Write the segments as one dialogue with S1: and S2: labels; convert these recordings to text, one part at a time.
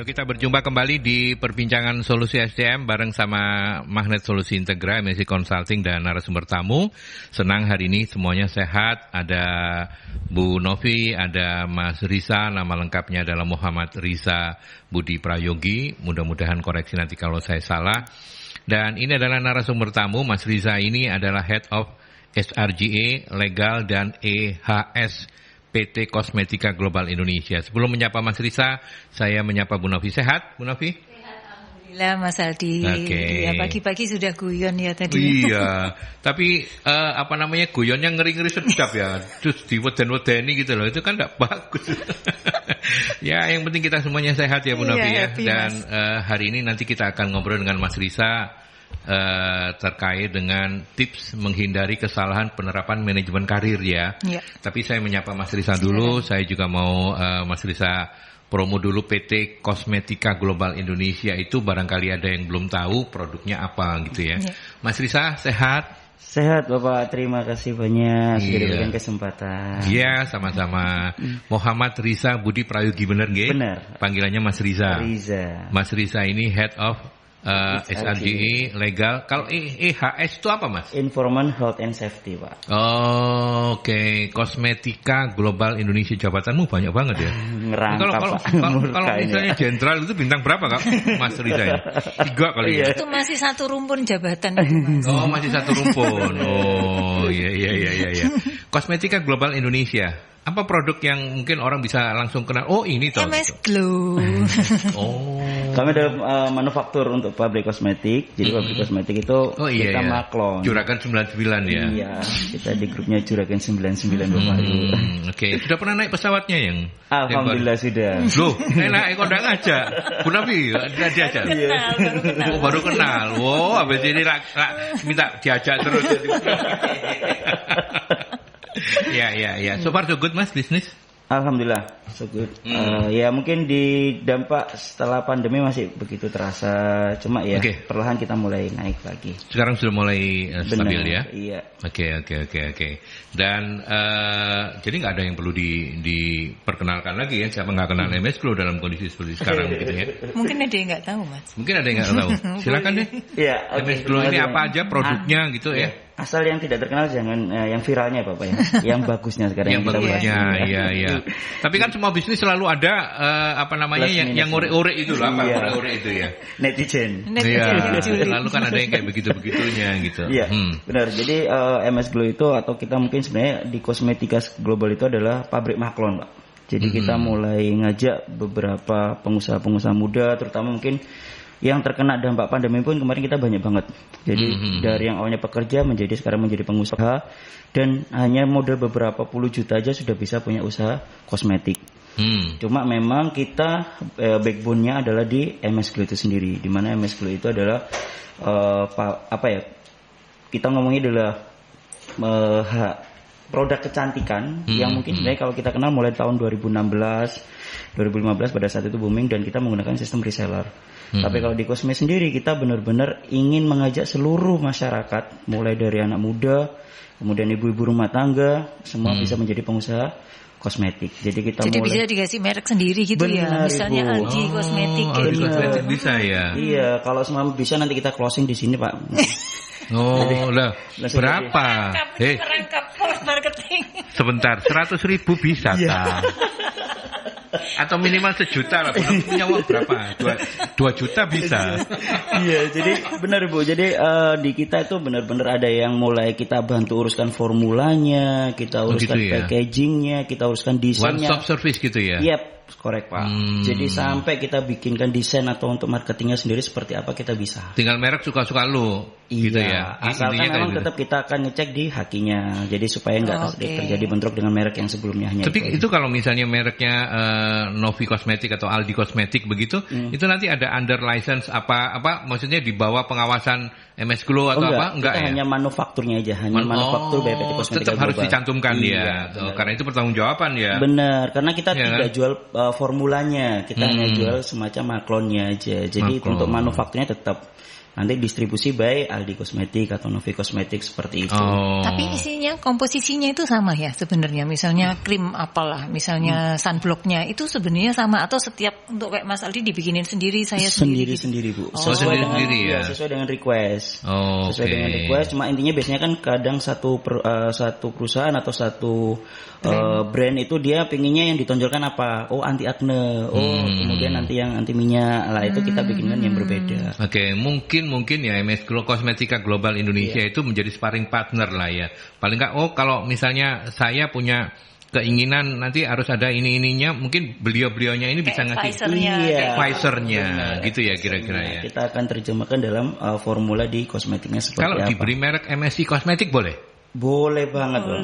S1: kita berjumpa kembali di perbincangan solusi SDM bareng sama Magnet Solusi Integra, MSI Consulting dan narasumber tamu. Senang hari ini semuanya sehat. Ada Bu Novi, ada Mas Riza, nama lengkapnya adalah Muhammad Riza Budi Prayogi. Mudah-mudahan koreksi nanti kalau saya salah. Dan ini adalah narasumber tamu. Mas Riza ini adalah Head of SRGA, Legal dan EHS PT Kosmetika Global Indonesia. Sebelum menyapa Mas Riza, saya menyapa Bu Novi. Sehat, Bu Novi?
S2: Sehat, alhamdulillah Mas Aldi.
S1: Okay.
S2: Ya, pagi-pagi sudah guyon ya tadi.
S1: Iya, tapi guyonnya ngeri-ngeri sedap ya. Terus diweden-wedeni gitu loh, itu kan tidak bagus. Ya, yang penting kita semuanya sehat ya Bu Novi ya. Dan hari ini nanti kita akan ngobrol dengan Mas Riza terkait dengan tips menghindari kesalahan penerapan manajemen karir ya. Tapi saya menyapa Mas Riza dulu. Saya juga mau Mas Riza promo dulu PT Kosmetika Global Indonesia. Itu barangkali ada yang belum tahu produknya apa gitu ya. Mas Riza sehat?
S3: Sehat Bapak, terima kasih banyak sudah diberikan kesempatan.
S1: Iya, sama-sama. Muhammad Riza Budi Prayogi, benar nggih?
S3: Benar.
S1: Panggilannya Mas Riza. Mas Riza ini Head of SRGA Legal. Kalau EHS itu apa Mas?
S3: Environment, Health and Safety Pak.
S1: Oke. Kosmetika Global Indonesia, jabatanmu banyak banget ya.
S3: Ngerangkap
S1: kalau misalnya jenderal itu bintang berapa Kak Mas Riza ya? 3 kali ya?
S2: Itu masih satu rumpun jabatan itu Mas.
S1: Oh masih satu rumpun. Oh iya. Kosmetika Global Indonesia. Apa produk yang mungkin orang bisa langsung kenal? Oh ini tuh.
S2: MS Glow.
S1: Oh.
S3: Kami ada manufaktur untuk pabrik kosmetik. Jadi pabrik kosmetik itu kita maklon.
S1: Juragan 99 ya.
S3: Iya, kita di grupnya Juragan 99 Bapak.
S1: Oke, sudah pernah naik pesawatnya yang?
S3: Alhamdulillah sudah.
S1: Loh, enak kok ndak ngajak. Bu Nabi, tidak diajak. Baru kenal. Wow, habis ini minta diajak terus. Ya. So far so good Mas, bisnis?
S3: Alhamdulillah, so good. Ya mungkin di dampak setelah pandemi masih begitu terasa, cuma ya perlahan kita mulai naik lagi.
S1: Sekarang sudah mulai stabil ya?
S3: Iya.
S1: Oke. Dan jadi nggak ada yang perlu diperkenalkan lagi ya, siapa nggak kenal MS Glow dalam kondisi seperti sekarang gitu ya?
S2: Mungkin ada yang nggak tahu Mas.
S1: Mungkin ada yang nggak tahu. Silakan deh.
S3: Iya.
S1: MS Glow ini apa aja produknya gitu ya?
S3: Asal yang tidak terkenal jangan yang viralnya Bapak ya. Yang bagusnya sekarang.
S1: Yang bagusnya, iya. Tapi kan semua bisnis selalu ada yang ngorek-ngorek itu lah, ngorek-ngorek itu ya.
S3: Netizen.
S1: Iya. Lalu kan ada yang kayak begitu-begitunya gitu.
S3: Iya. Benar. Jadi MS Glow itu atau kita mungkin sebenarnya di Kosmetika Global itu adalah pabrik maklon, Pak. Jadi kita mulai ngajak beberapa pengusaha-pengusaha muda, terutama mungkin yang terkena dampak pandemi pun kemarin kita banyak banget. Jadi dari yang awalnya pekerja sekarang menjadi pengusaha, dan hanya modal beberapa puluh juta aja sudah bisa punya usaha kosmetik. Cuma memang kita backbone-nya adalah di MS Glow itu sendiri, di mana MS Glow itu adalah kita ngomongnya adalah produk kecantikan yang mungkin sebenarnya kalau kita kenal mulai tahun 2016, 2015 pada saat itu booming, dan kita menggunakan sistem reseller. Tapi kalau di Kosme sendiri kita benar-benar ingin mengajak seluruh masyarakat, mulai dari anak muda, kemudian ibu-ibu rumah tangga, semua bisa menjadi pengusaha kosmetik. Jadi
S2: bisa dikasih merek sendiri gitu. Benar, ya. Misalnya Aldi Kosmetik
S1: Aldi Kosmetik bisa ya.
S3: Iya, kalau semua bisa nanti kita closing di sini, Pak.
S1: Berapa?
S2: Merangkap marketing.
S1: Sebentar, 100.000 bisa tak? Atau minimal 1 juta lah. Punya uang berapa? 2 juta bisa.
S3: Iya, jadi benar Bu. Jadi di kita itu benar-benar ada yang mulai kita bantu uruskan formulanya, kita uruskan packagingnya, kita uruskan desainnya.
S1: One stop service gitu ya?
S3: Yep, korek Pak. Jadi sampai kita bikinkan desain atau untuk marketingnya sendiri seperti apa kita bisa.
S1: Tinggal merek suka-suka lu. Gitu ya.
S3: Asalkan memang tetap kita akan ngecek di hakinya. Jadi supaya nggak terjadi bentrok dengan merek yang sebelumnya hanya.
S1: Tapi itu kalau misalnya mereknya Novi Kosmetik atau Aldi Kosmetik begitu, itu nanti ada under license apa maksudnya di bawah pengawasan MS Glow atau apa? Enggak ya?
S3: Hanya manufakturnya aja, hanya manufaktur BPT Kosmetika
S1: tetap harus dicantumkan ya. Karena itu pertanggungjawaban ya.
S3: Benar, karena kita tidak jual formulanya, kita hanya jual semacam maklonnya aja. Jadi untuk manufakturnya tetap nanti distribusi by Aldi Kosmetik atau Novi Kosmetik seperti itu.
S2: Tapi isinya, komposisinya itu sama ya sebenarnya. Misalnya krim apalah, misalnya sunblocknya itu sebenarnya sama, atau setiap untuk kayak Mas Aldi dibikinin sendiri, saya sendiri
S3: Bu.
S1: Sesuai dengan
S3: sesuai dengan request.
S1: Sesuai
S3: dengan request. Cuma intinya biasanya kan kadang satu perusahaan atau satu brand itu dia pinginnya yang ditonjolkan apa? Anti akne. Kemudian nanti yang anti minyak. Lah itu kita bikinkan yang berbeda.
S1: Oke, mungkin ya MS Kosmetika Global Indonesia itu menjadi sparring partner lah ya. Paling nggak kalau misalnya saya punya keinginan nanti harus ada ininya, mungkin beliau-beliaunya ini bisa ngasih Pfizer-nya gitu ya kira-kira ya.
S3: Kita akan terjemahkan dalam formula di kosmetiknya seperti
S1: kalau
S3: apa.
S1: Kalau diberi merek MSC Kosmetik boleh?
S3: Boleh banget loh.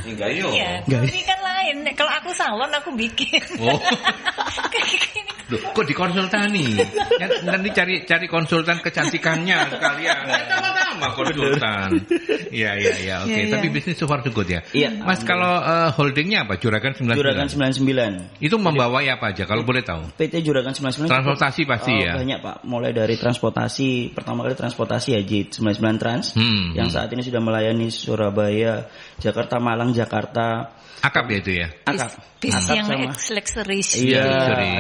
S1: Enggak
S2: iya, tapi kan lain. Kalau aku salon aku bikin.
S1: Loh, kok dikonsultani? Nanti cari konsultan kecantikannya sekalian. Sama konsultan. Iya, oke. Tapi bisnis so far so good ya.
S3: Iya.
S1: Mas, kalau holdingnya apa? Juragan 99.
S3: Juragan 99.
S1: Itu membawa apa aja kalau boleh tahu?
S3: PT Juragan 99.
S1: Transportasi pasti ya.
S3: Banyak Pak. Mulai dari transportasi, pertama kali transportasi ya JIT 99 Trans yang saat ini sudah melayani Surabaya, Jakarta, Malang, Jakarta.
S1: Akap ya itu ya?
S3: Akap.
S2: Bis yang luxury.
S3: Iya,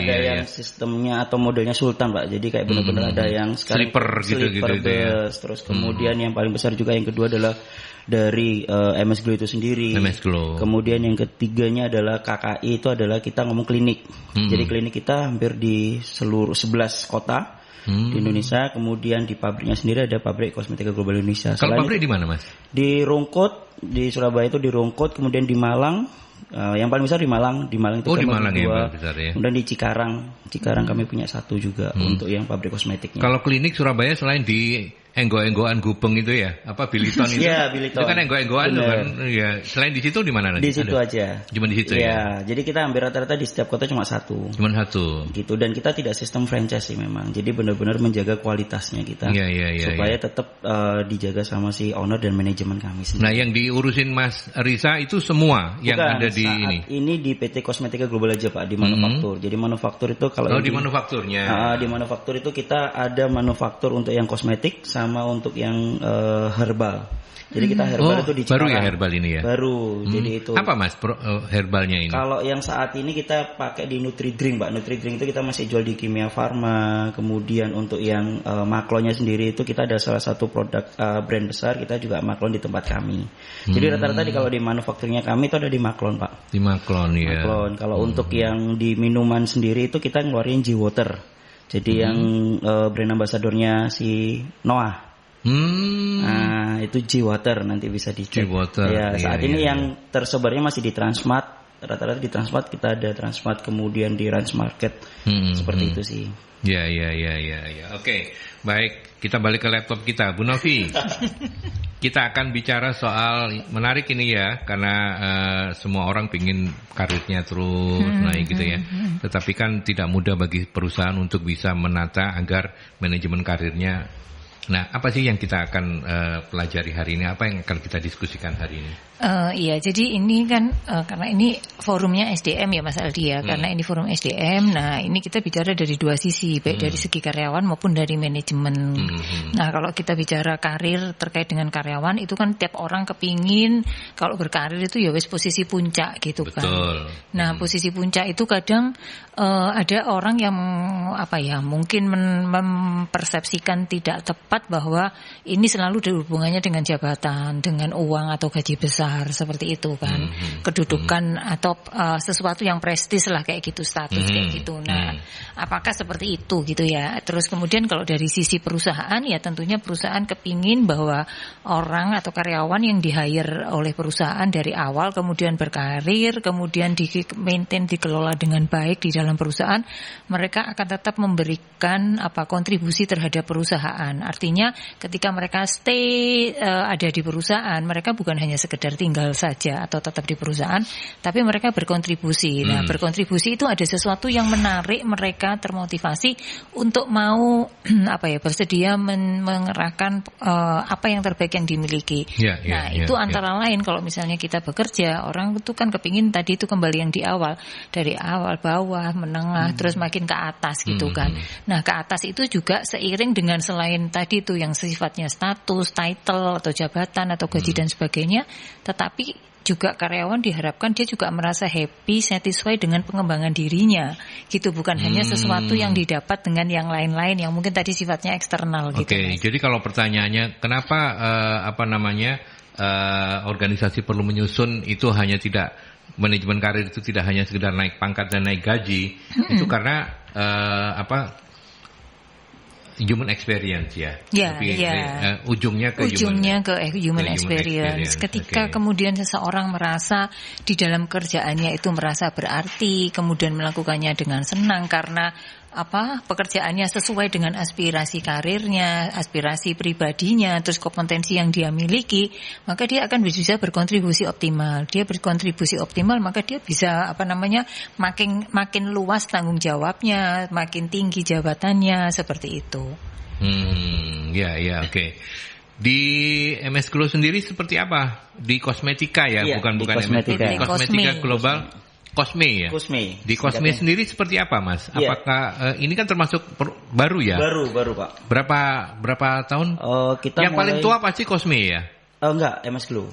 S3: ada yang sistemnya atau modelnya Sultan Pak. Jadi kayak benar-benar ada yang
S1: sleeper gitu
S3: bus.
S1: Ya.
S3: Terus kemudian yang paling besar juga yang kedua adalah dari MS Glow itu sendiri.
S1: MS Glow.
S3: Kemudian yang ketiganya adalah KKI, itu adalah kita ngomong klinik. Jadi klinik kita hampir di seluruh 11 kota di Indonesia. Kemudian di pabriknya sendiri ada pabrik Kosmetika Global Indonesia.
S1: Kalau pabrik di mana Mas?
S3: Di Rungkut, di Surabaya itu di Rungkut, kemudian di Malang. Yang paling besar di Malang itu
S1: di Malang
S3: dua.
S1: Ya, besar ya.
S3: Kemudian di Cikarang kami punya satu juga untuk yang pabrik kosmetiknya.
S1: Kalau klinik Surabaya selain di Enggo-enggoan Gubeng itu ya, apa Biliton itu?
S3: Iya, Biliton.
S1: Itu kan enggo-enggoan itu kan. Ya, selain di situ di mana lagi?
S3: Di situ aja.
S1: Cuma di situ ya.
S3: Jadi kita hampir rata-rata di setiap kota cuma satu. Gitu, dan kita tidak sistem franchise sih memang. Jadi benar-benar menjaga kualitasnya kita. Supaya tetap dijaga sama si owner dan manajemen kami sendiri.
S1: Nah, yang diurusin Mas Riza itu semua yang ada di ini.
S3: Ini di PT Kosmetika Global aja Pak, di manufaktur. Jadi manufaktur itu kalau
S1: di manufakturnya.
S3: Di manufaktur itu kita ada manufaktur untuk yang kosmetik sama untuk yang herbal. Jadi kita herbal itu di Cikarang.
S1: Baru ya herbal ini ya?
S3: Baru. Jadi itu.
S1: Apa Mas herbalnya ini?
S3: Kalau yang saat ini kita pakai di Nutri-Drink Pak. Nutri-Drink itu kita masih jual di Kimia Farma. Kemudian untuk yang maklonnya sendiri itu kita ada salah satu produk brand besar. Kita juga maklon di tempat kami. Jadi rata-rata kalau di manufakturnya kami itu ada di maklon Pak.
S1: Di maklon ya.
S3: Maklon. Kalau untuk yang di minuman sendiri itu kita ngeluarin G-Water. Jadi yang brand ambasadornya si Noah. Nah, itu G-Water, nanti bisa dicek.
S1: G-Water.
S3: Ya, saat ini yang tersebarnya masih di Transmart. Rata-rata di Transmart, kita ada Transmart, kemudian di Ranch Market. Seperti itu sih.
S1: Ya. Oke, baik. Kita balik ke laptop kita, Bu Novi. Kita akan bicara soal menarik ini ya, karena semua orang pingin karirnya terus naik gitu ya. Tetapi kan tidak mudah bagi perusahaan untuk bisa menata agar manajemen karirnya. Nah, apa sih yang kita akan pelajari hari ini? Apa yang akan kita diskusikan hari ini?
S2: Iya, jadi ini kan karena ini forumnya SDM ya Mas Aldi ya, karena ini forum SDM. Nah, ini kita bicara dari dua sisi, baik dari segi karyawan maupun dari manajemen. Nah, kalau kita bicara karir terkait dengan karyawan, itu kan tiap orang kepingin kalau berkarir itu ya wis posisi puncak gitu kan.
S1: Betul.
S2: Nah, posisi puncak itu kadang ada orang yang mungkin mempersepsikan tidak tepat bahwa ini selalu berhubungannya dengan jabatan, dengan uang atau gaji besar. Seperti itu kan, kedudukan atau sesuatu yang prestis lah kayak gitu, status kayak gitu. Nah, apakah seperti itu gitu ya? Terus kemudian kalau dari sisi perusahaan ya tentunya perusahaan kepingin bahwa orang atau karyawan yang di-hire oleh perusahaan dari awal kemudian berkarir, kemudian di-maintain, dikelola dengan baik di dalam perusahaan, mereka akan tetap memberikan kontribusi terhadap perusahaan. Artinya ketika mereka stay ada di perusahaan, mereka bukan hanya sekedar tinggal saja atau tetap di perusahaan, tapi mereka berkontribusi. Nah, berkontribusi itu ada sesuatu yang menarik mereka, termotivasi untuk mau bersedia mengerahkan apa yang terbaik yang dimiliki. Itu antara lain kalau misalnya kita bekerja, orang itu kan kepingin tadi itu kembali yang di awal, dari awal bawah, menengah, terus makin ke atas gitu kan. Nah, ke atas itu juga seiring dengan selain tadi tadi tuh yang sifatnya status, title atau jabatan atau gaji dan sebagainya, tetapi juga karyawan diharapkan dia juga merasa happy, satisfied dengan pengembangan dirinya, gitu. Bukan hanya sesuatu yang didapat dengan yang lain-lain yang mungkin tadi sifatnya eksternal gitu.
S1: Oke, jadi kalau pertanyaannya kenapa organisasi perlu menyusun itu hanya tidak manajemen karir itu tidak hanya sekedar naik pangkat dan naik gaji, itu karena human experience ya. Tapi ujungnya ke human experience.
S2: Ketika kemudian seseorang merasa di dalam kerjaannya itu merasa berarti, kemudian melakukannya dengan senang karena pekerjaannya sesuai dengan aspirasi karirnya, aspirasi pribadinya, terus kompetensi yang dia miliki, maka dia akan bisa berkontribusi optimal. Dia berkontribusi optimal, maka dia bisa makin luas tanggung jawabnya, makin tinggi jabatannya, seperti itu.
S1: Oke. Di MS Glow sendiri seperti apa? Di kosmetika ya, bukan
S3: kosmetika.
S1: MS Kosmetika Global. Cosme ya?
S3: Cosme.
S1: Di Cosme sendiri seperti apa, Mas? Apakah ini kan termasuk baru ya?
S3: Baru, Pak.
S1: Berapa tahun?
S3: Kita
S1: yang paling tua pasti Cosme ya?
S3: Enggak, MS Glow.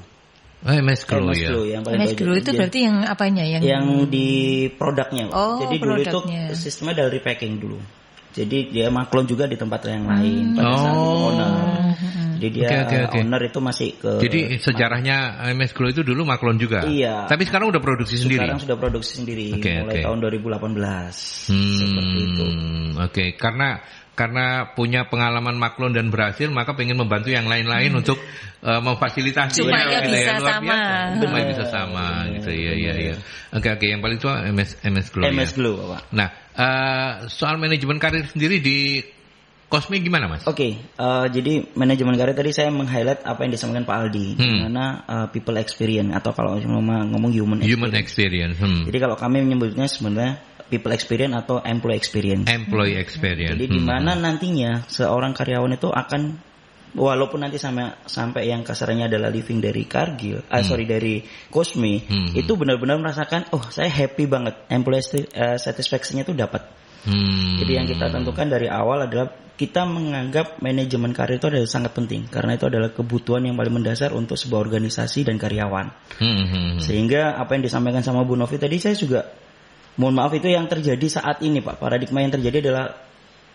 S1: MS Glow ya.
S2: MS Glow itu berarti yang apanya?
S3: Yang di produknya, Pak. Jadi dulu itu sistemnya dari repacking dulu. Jadi dia maklon juga di tempat yang lain pada saat itu owner. Jadi dia owner itu masih ke.
S1: Jadi sejarahnya MS Glow itu dulu maklon juga.
S3: Iya.
S1: Tapi sekarang udah produksi sendiri.
S3: Sekarang sudah produksi sendiri mulai tahun 2018. Seperti itu.
S1: Oke, karena punya pengalaman maklon dan berhasil, maka pengen membantu yang lain-lain untuk memfasilitasi
S2: supaya bisa sama.
S1: Supaya bisa sama gitu. Iya. Oke, yang paling tua MS Glow.
S3: MS Glow, Pak.
S1: Nah, soal manajemen karir sendiri di Cosme gimana, Mas?
S3: Oke, jadi manajemen karir tadi saya meng-highlight apa yang disampaikan Pak Aldi, dimana people experience atau kalau ngomong human experience.
S1: Jadi
S3: kalau kami menyebutnya sebenarnya people experience atau employee experience. Jadi di mana nantinya seorang karyawan itu akan, walaupun nanti sampai yang kasarnya adalah living dari Cargill, dari Cosme, itu benar-benar merasakan, saya happy banget, employee satisfaction-nya itu dapat. Jadi yang kita tentukan dari awal adalah kita menganggap manajemen karir itu adalah sangat penting, karena itu adalah kebutuhan yang paling mendasar untuk sebuah organisasi dan karyawan. Sehingga apa yang disampaikan sama Bu Novi tadi, saya juga mohon maaf, itu yang terjadi saat ini, Pak. Paradigma yang terjadi adalah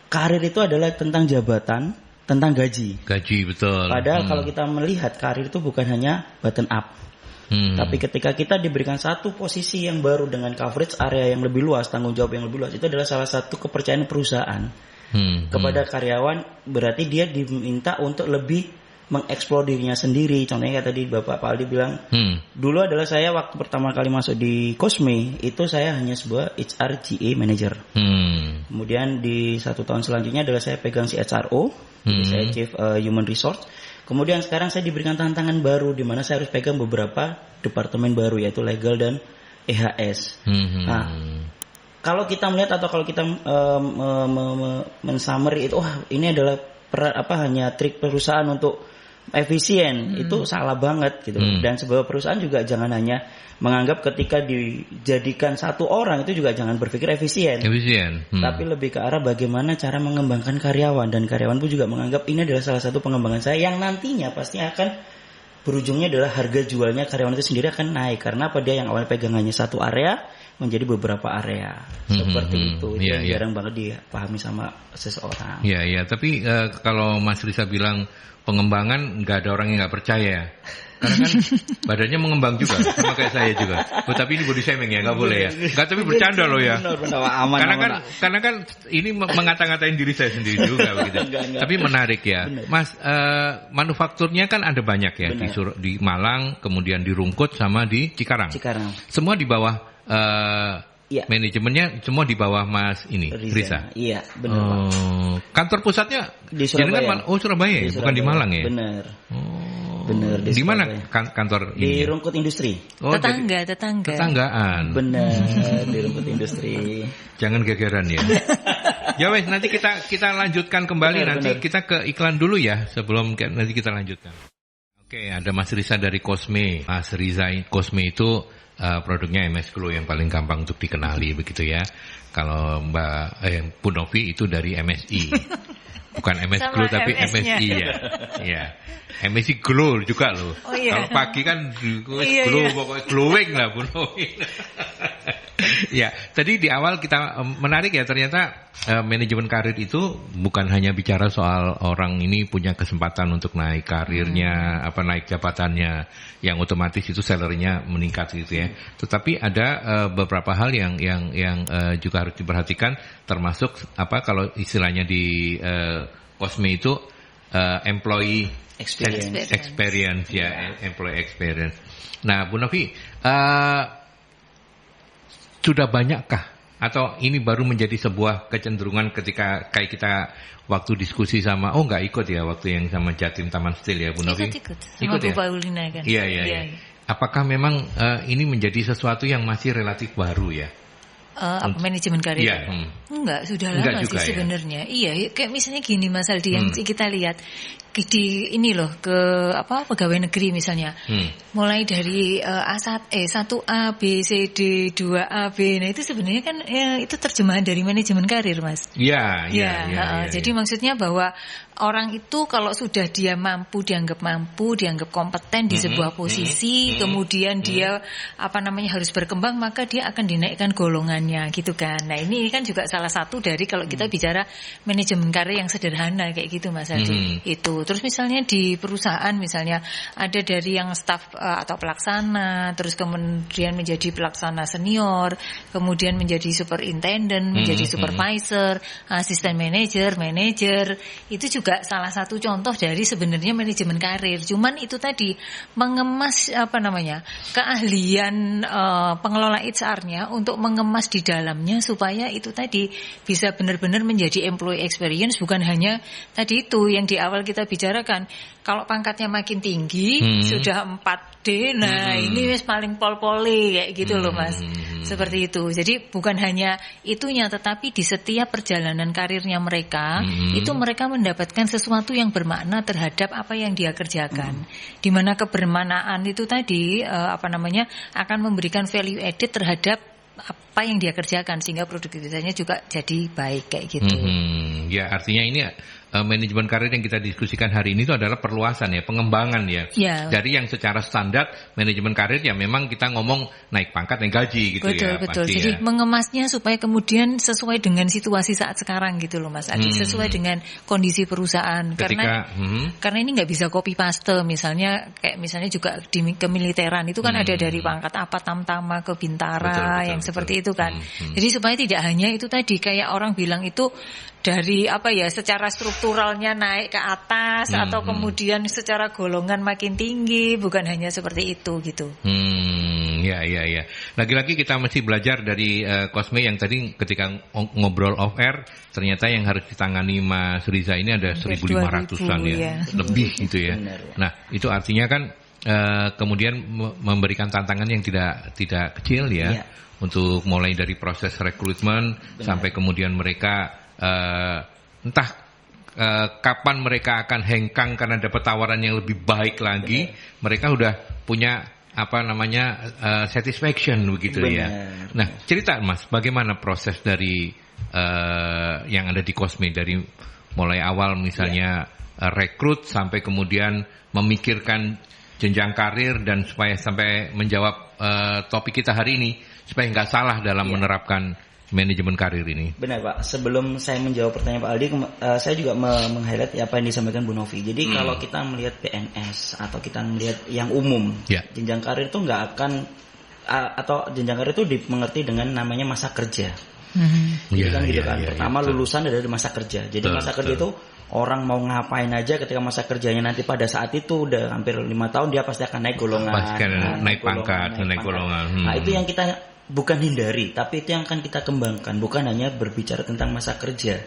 S3: karir itu adalah tentang jabatan, tentang gaji.
S1: Gaji, betul.
S3: Padahal kalau kita melihat karir itu bukan hanya button up. Tapi ketika kita diberikan satu posisi yang baru dengan coverage area yang lebih luas, tanggung jawab yang lebih luas, itu adalah salah satu kepercayaan perusahaan kepada karyawan. Berarti dia diminta untuk lebih mengeksplor dirinya sendiri. Contohnya kayak tadi Bapak Pak Aldi bilang, dulu adalah saya waktu pertama kali masuk di Cosme, itu saya hanya sebuah HRGA manager. Kemudian di 1 tahun selanjutnya adalah saya pegang CHRO, jadi saya Chief Human Resource. Kemudian sekarang saya diberikan tantangan baru, di mana saya harus pegang beberapa departemen baru, yaitu legal dan EHS. Nah, kalau kita melihat atau kalau kita men-summary itu, ini adalah hanya trik perusahaan untuk efisien, itu salah banget gitu. Dan sebuah perusahaan juga jangan hanya menganggap ketika dijadikan satu orang itu juga jangan berpikir efisien. Tapi lebih ke arah bagaimana cara mengembangkan karyawan, dan karyawan pun juga menganggap ini adalah salah satu pengembangan saya yang nantinya pasti akan berujungnya adalah harga jualnya karyawan itu sendiri akan naik, karena dia yang awalnya pegangannya satu area menjadi beberapa area. Seperti itu jarang banget dipahami sama seseorang.
S1: Iya, tapi kalau Mas Risa bilang pengembangan, nggak ada orang yang nggak percaya. Karena kan badannya mengembang juga, sama kayak saya juga. Tapi ini body shaming ya, nggak boleh ya. Nggak, tapi bercanda loh ya. Karena kan ini mengata-ngatain diri saya sendiri juga begitu. Tapi menarik ya, Mas. Manufakturnya kan ada banyak ya, di Malang, kemudian di Rungkut sama di Cikarang. Semua di bawah. Manajemennya semua di bawah Mas Risa.
S3: Iya, benar.
S1: Kantor pusatnya
S3: di Surabaya.
S1: Surabaya, bukan di Malang ya?
S3: Benar. Benar.
S1: Di mana kantor
S3: ini? Di Rungkut Industri.
S1: Tetanggaan.
S3: Benar, di Rungkut Industri.
S1: Jangan gegeran ya. Ya wes, nanti kita lanjutkan kembali. Benar. Kita ke iklan dulu ya, sebelum nanti kita lanjutkan. Oke, ada Mas Risa dari Cosme. Mas Risa Cosme itu produknya MS Glow yang paling gampang untuk dikenali begitu ya. Kalau Bu Novi itu dari MSI. Bukan MS Glow tapi MSI ya. Ya. MSI Glow juga loh. Oh, iya. Kalau pagi kan glow pokoknya glowing lah Bu Novi. Ya, tadi di awal kita menarik ya, ternyata manajemen karir itu bukan hanya bicara soal orang ini punya kesempatan untuk naik karirnya, naik jabatannya, yang otomatis itu salary-nya meningkat gitu ya. Tetapi ada beberapa hal yang juga harus diperhatikan, termasuk kalau istilahnya di Cosme itu employee experience ya, employee experience. Nah, Bu Novi, sudah banyakkah atau ini baru menjadi sebuah kecenderungan ketika kayak kita waktu diskusi sama nggak ikut ya waktu yang sama Jatim Taman Steel ya Bu Novi?
S2: Ikut ya? Paulina kan.
S1: Iya. Apakah memang ini menjadi sesuatu yang masih relatif baru ya?
S2: Manajemen karir?
S1: Iya.
S2: Enggak, sudah lama sih sebenarnya. Ya? Iya, kayak misalnya gini Mas Aldi yang kita lihat di ini loh ke pegawai negeri misalnya. Mulai dari A1A, B, C, D, 2A, B. Nah, itu sebenarnya kan itu terjemahan dari manajemen karir, Mas.
S1: Iya.
S2: Jadi maksudnya bahwa orang itu kalau sudah dia dianggap kompeten di sebuah posisi, kemudian dia harus berkembang, maka dia akan dinaikkan golongannya gitu kan. Nah, ini kan juga salah satu dari kalau kita bicara manajemen karir yang sederhana kayak gitu Mas Aldi. Itu. Terus misalnya di perusahaan misalnya ada dari yang staf atau pelaksana, terus kemudian menjadi pelaksana senior, kemudian menjadi superintendent, menjadi supervisor, asisten manajer, itu juga salah satu contoh dari sebenarnya manajemen karir. Cuman itu tadi mengemas keahlian pengelola HR-nya untuk mengemas di dalamnya supaya itu tadi bisa benar-benar menjadi employee experience, bukan hanya tadi itu yang di awal kita bicarakan. Kalau pangkatnya makin tinggi sudah 4D, nah ini wis paling pol-pole kayak gitu loh Mas. Seperti itu. Jadi bukan hanya itunya, tetapi di setiap perjalanan karirnya mereka itu mereka mendapatkan sesuatu yang bermakna terhadap apa yang dia kerjakan. Di mana kebermanaan itu tadi akan memberikan value added terhadap apa yang dia kerjakan sehingga produktivitasnya juga jadi baik kayak gitu.
S1: Ya, artinya ini manajemen karir yang kita diskusikan hari ini itu adalah perluasan ya, pengembangan ya. Dari yang secara standar manajemen karir ya memang kita ngomong naik pangkat, naik gaji gitu.
S2: Betul. Jadi mengemasnya supaya kemudian sesuai dengan situasi saat sekarang gitu loh Mas Adi, sesuai dengan kondisi perusahaan. Karena ini nggak bisa copy paste, misalnya juga di kemiliteran itu kan ada dari pangkat apa tamtama ke bintara yang seperti itu kan. Jadi supaya tidak hanya itu tadi kayak orang bilang itu dari secara strukturalnya naik ke atas atau kemudian secara golongan makin tinggi, bukan hanya seperti itu gitu.
S1: Ya. Lagi-lagi kita mesti belajar dari Cosme yang tadi ketika ngobrol off air, ternyata yang harus ditangani Mas Riza ini ada 1.500-an ya, lebih gitu ya. Nah, itu artinya kan kemudian memberikan tantangan yang tidak kecil ya. Untuk mulai dari proses rekrutmen sampai kemudian mereka entah kapan mereka akan hengkang karena dapat tawaran yang lebih baik lagi, mereka udah punya satisfaction begitu ya. Nah, cerita Mas, bagaimana proses dari yang ada di Cosme dari mulai awal misalnya rekrut sampai kemudian memikirkan jenjang karir dan supaya sampai menjawab topik kita hari ini supaya nggak salah dalam menerapkan manajemen karir ini.
S3: Benar Pak, sebelum saya menjawab pertanyaan Pak Aldi, saya juga meng-highlight apa yang disampaikan Bu Novi. Jadi kalau kita melihat PNS atau kita melihat yang umum, jenjang karir itu nggak akan atau jenjang karir itu dimengerti dengan namanya masa kerja. Pertama lulusan dari masa kerja. Jadi masa kerja itu orang mau ngapain aja ketika masa kerjanya nanti pada saat itu udah hampir 5 tahun dia pasti akan naik golongan,
S1: naik pangkat.
S3: Nah itu yang kita bukan hindari, tapi itu yang akan kita kembangkan. Bukan hanya berbicara tentang masa kerja,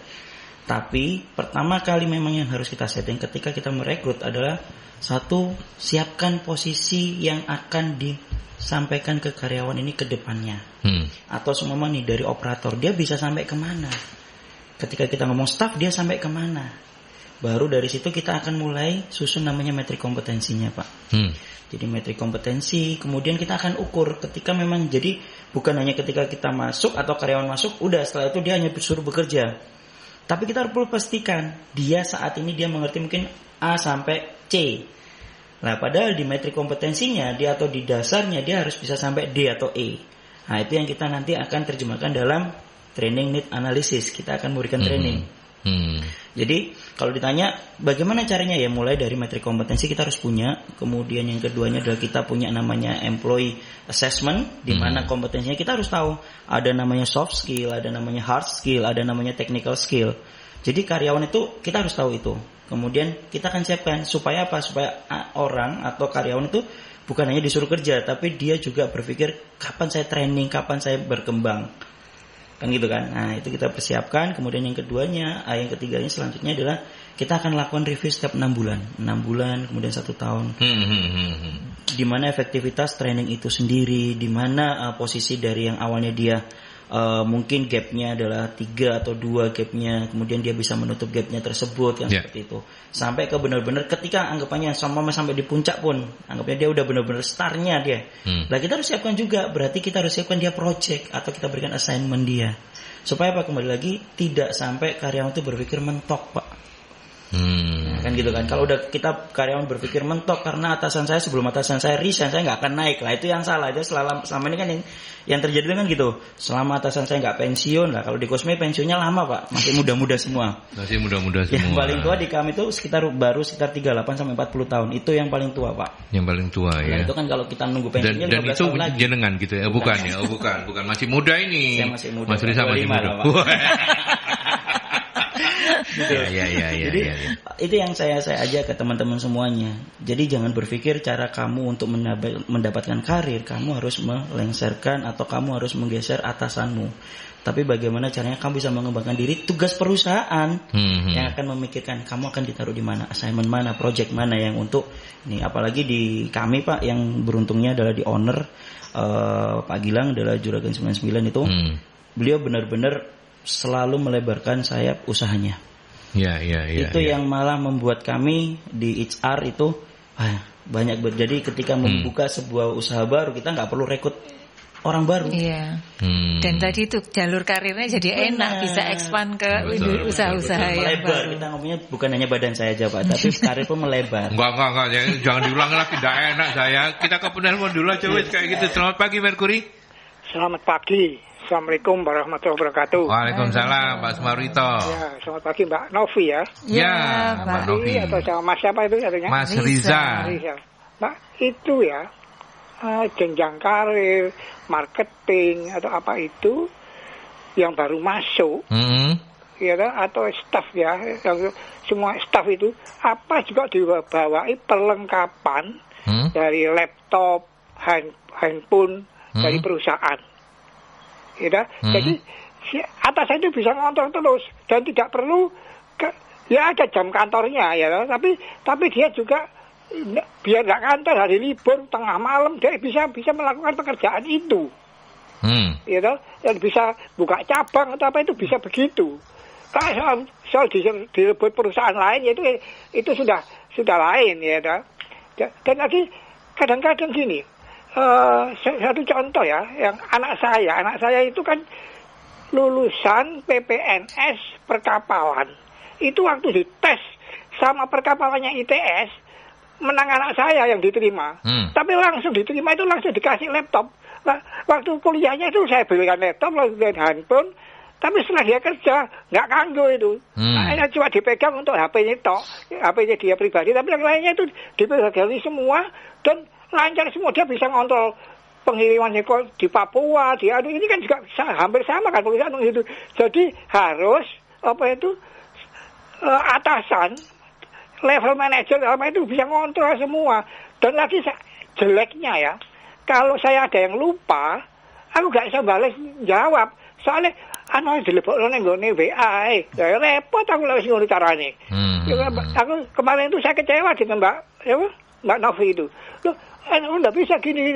S3: tapi pertama kali memang yang harus kita setting ketika kita merekrut adalah satu, siapkan posisi yang akan disampaikan ke karyawan ini ke depannya. Atau semua nih dari operator dia bisa sampai kemana. Ketika kita ngomong staff dia sampai kemana. Baru dari situ kita akan mulai susun namanya metrik kompetensinya, Pak. Jadi metrik kompetensi, kemudian kita akan ukur ketika memang, jadi bukan hanya ketika kita masuk atau karyawan masuk, udah setelah itu dia hanya disuruh bekerja. Tapi kita perlu pastikan dia saat ini dia mengerti mungkin A sampai C. Nah, padahal di metrik kompetensinya dia atau di dasarnya dia harus bisa sampai D atau E. Nah, itu yang kita nanti akan terjemahkan dalam training need analysis. Kita akan memberikan training. Jadi kalau ditanya bagaimana caranya, ya mulai dari metrik kompetensi kita harus punya. Kemudian yang keduanya adalah kita punya namanya employee assessment, di mana kompetensinya kita harus tahu. Ada namanya soft skill, ada namanya hard skill, ada namanya technical skill. Jadi karyawan itu kita harus tahu itu. Kemudian kita akan siapkan supaya apa? Supaya orang atau karyawan itu bukan hanya disuruh kerja, tapi dia juga berpikir kapan saya training, kapan saya berkembang. Kan gitu kan. Nah, itu kita persiapkan. Kemudian yang keduanya, yang ketiganya selanjutnya adalah kita akan lakukan review setiap 6 bulan. 6 bulan, kemudian 1 tahun. Di mana efektivitas training itu sendiri, di mana posisi dari yang awalnya dia mungkin gapnya adalah 3 atau 2 gapnya, kemudian dia bisa menutup gapnya tersebut, yang seperti itu. Sampai ke benar-benar ketika anggapannya sampai di puncak pun, anggapnya dia udah benar-benar startnya dia. Nah, kita harus siapkan juga, berarti kita harus siapkan dia project atau kita berikan assignment dia. Supaya apa? Kembali lagi, tidak sampai karyawan itu berpikir mentok, Pak. Kan gitu kan. Kalau udah kita karyawan berpikir mentok karena atasan saya sebelum atasan saya resign, saya nggak akan naik lah, itu yang salah. Itu selama ini kan yang terjadi kan gitu. Selama atasan saya nggak pensiun lah, kalau di Cosme pensiunnya lama, Pak, masih muda-muda semua.
S1: Masih muda-muda semua.
S3: Yang paling tua di kami itu sekitar 38 sampai 40 tahun. Itu yang paling tua, Pak.
S1: Yang paling tua ya.
S3: Itu kan kalau kita nunggu pensiunnya
S1: dan
S3: 15
S1: itu
S3: tahun lagi.
S1: jenengan gitu ya? Bukan ya? Oh, bukan masih muda ini.
S3: Saya masih muda.
S1: Mas Risa masih muda.
S3: Jadi itu yang saya ajak ke teman-teman semuanya. Jadi jangan berpikir cara kamu untuk mendapatkan karir, kamu harus melengsarkan atau kamu harus menggeser atasanmu. Tapi bagaimana caranya kamu bisa mengembangkan diri, tugas perusahaan yang akan memikirkan kamu akan ditaruh di mana, assignment mana, project mana yang untuk ini. Apalagi di kami, Pak, yang beruntungnya adalah di owner Pak Gilang adalah Juragan 99 itu. Beliau benar-benar selalu melebarkan sayap usahanya. Itu yang malah membuat kami di HR itu banyak jadi ketika membuka sebuah usaha baru kita nggak perlu rekrut orang baru.
S2: Dan tadi itu jalur karirnya jadi enak, bisa expand ke usaha-usaha yang
S3: melebar. Kita ngomongnya bukan hanya badan saya aja, Pak, tapi karir pun melebar.
S1: Enggak, jangan diulang lagi, tidak enak saya. Kita ke penelpon dulu aja kayak gitu. Selamat pagi Merkuri.
S4: Selamat pagi. Assalamualaikum warahmatullahi wabarakatuh.
S1: Waalaikumsalam, Pak Sumarito.
S4: Ya, selamat pagi Mbak Novi ya.
S1: Ya, Mbak Novi.
S4: Atau sama Mas siapa itu katanya?
S1: Mas Riza.
S4: Mbak, itu ya jenjang karir, marketing atau apa itu yang baru masuk, ya atau staff ya, yang semua staff itu apa juga dibawai perlengkapan dari laptop, handphone dari perusahaan. Ya, jadi atasan itu bisa ngontrol terus dan tidak perlu ya ada jam kantornya ya, tapi dia juga biar nggak kantor hari libur tengah malam dia bisa melakukan pekerjaan itu, ya dan bisa buka cabang atau apa itu bisa begitu. Kalau soal direbut perusahaan lain itu sudah lain ya, dan lagi kadang-kadang gini. Satu contoh ya, yang anak saya itu kan lulusan PPNS perkapalan. Itu waktu dites sama perkapalannya ITS, menang anak saya yang diterima. Tapi langsung diterima itu langsung dikasih laptop. Nah, waktu kuliahnya itu saya belikan laptop, lalu belikan handphone. Tapi setelah dia kerja nggak kanggo itu. Nah, cuma dipegang untuk HP-nya HP-nya dia pribadi. Tapi yang lainnya itu dipegang semua dan lancar semua, dia bisa ngontrol pengirimannya di Papua, ini kan juga hampir sama kan perusahaan itu. Jadi harus atasan, level manager apa itu bisa ngontrol semua. Dan lagi jeleknya ya, kalau saya ada yang lupa, aku nggak bisa balas jawab. Soalnya dilebokno ning nggone WA, repot aku lewat ngono carane. Aku kemarin itu saya kecewa dengan Mbak Novi itu. Loh, enggak bisa gini.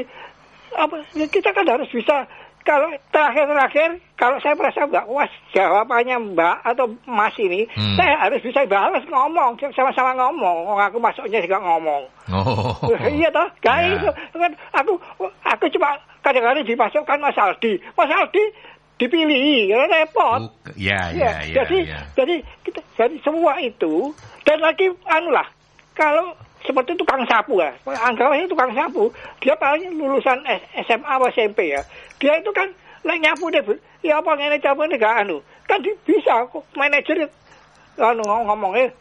S4: Kita kan harus bisa kalau terakhir kalau saya merasa nggak puas jawabannya Mbak atau Mas ini, saya harus bisa balas ngomong, sama-sama ngomong. Aku masuknya juga ngomong. Iya toh, guys. Kan aku cuma kadang-kadang dimasukkan Mas Aldi dipilih, repot. Jadi semua itu dan lagi kalau seperti tukang sapu ya, anggapnya tukang sapu, dia paling lulusan SMA atau SMP ya, dia itu kan nyapu deh, ya apa ngene capu ini gak kan bisa manajer ngomongnya,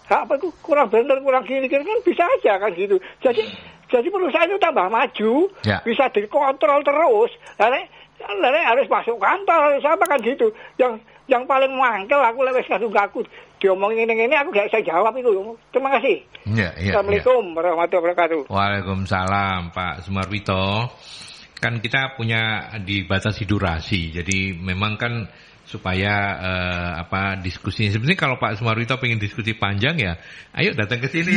S4: apa itu kurang bener kurang gini kan bisa aja kan gitu. Jadi perusahaan itu tambah maju, bisa dikontrol terus. Lalu harus masuk kantor sama kan gitu. Yang paling mangkel aku lewat aku diomongin ini aku gak bisa jawab itu. Terima kasih. Assalamualaikum warahmatullahi wabarakatuh.
S1: Waalaikumsalam Pak Sumarwito. Kan kita punya dibatasi durasi. Jadi memang kan supaya diskusinya sebenarnya kalau Pak Sumarwito pengen diskusi panjang ya ayo datang ke sini.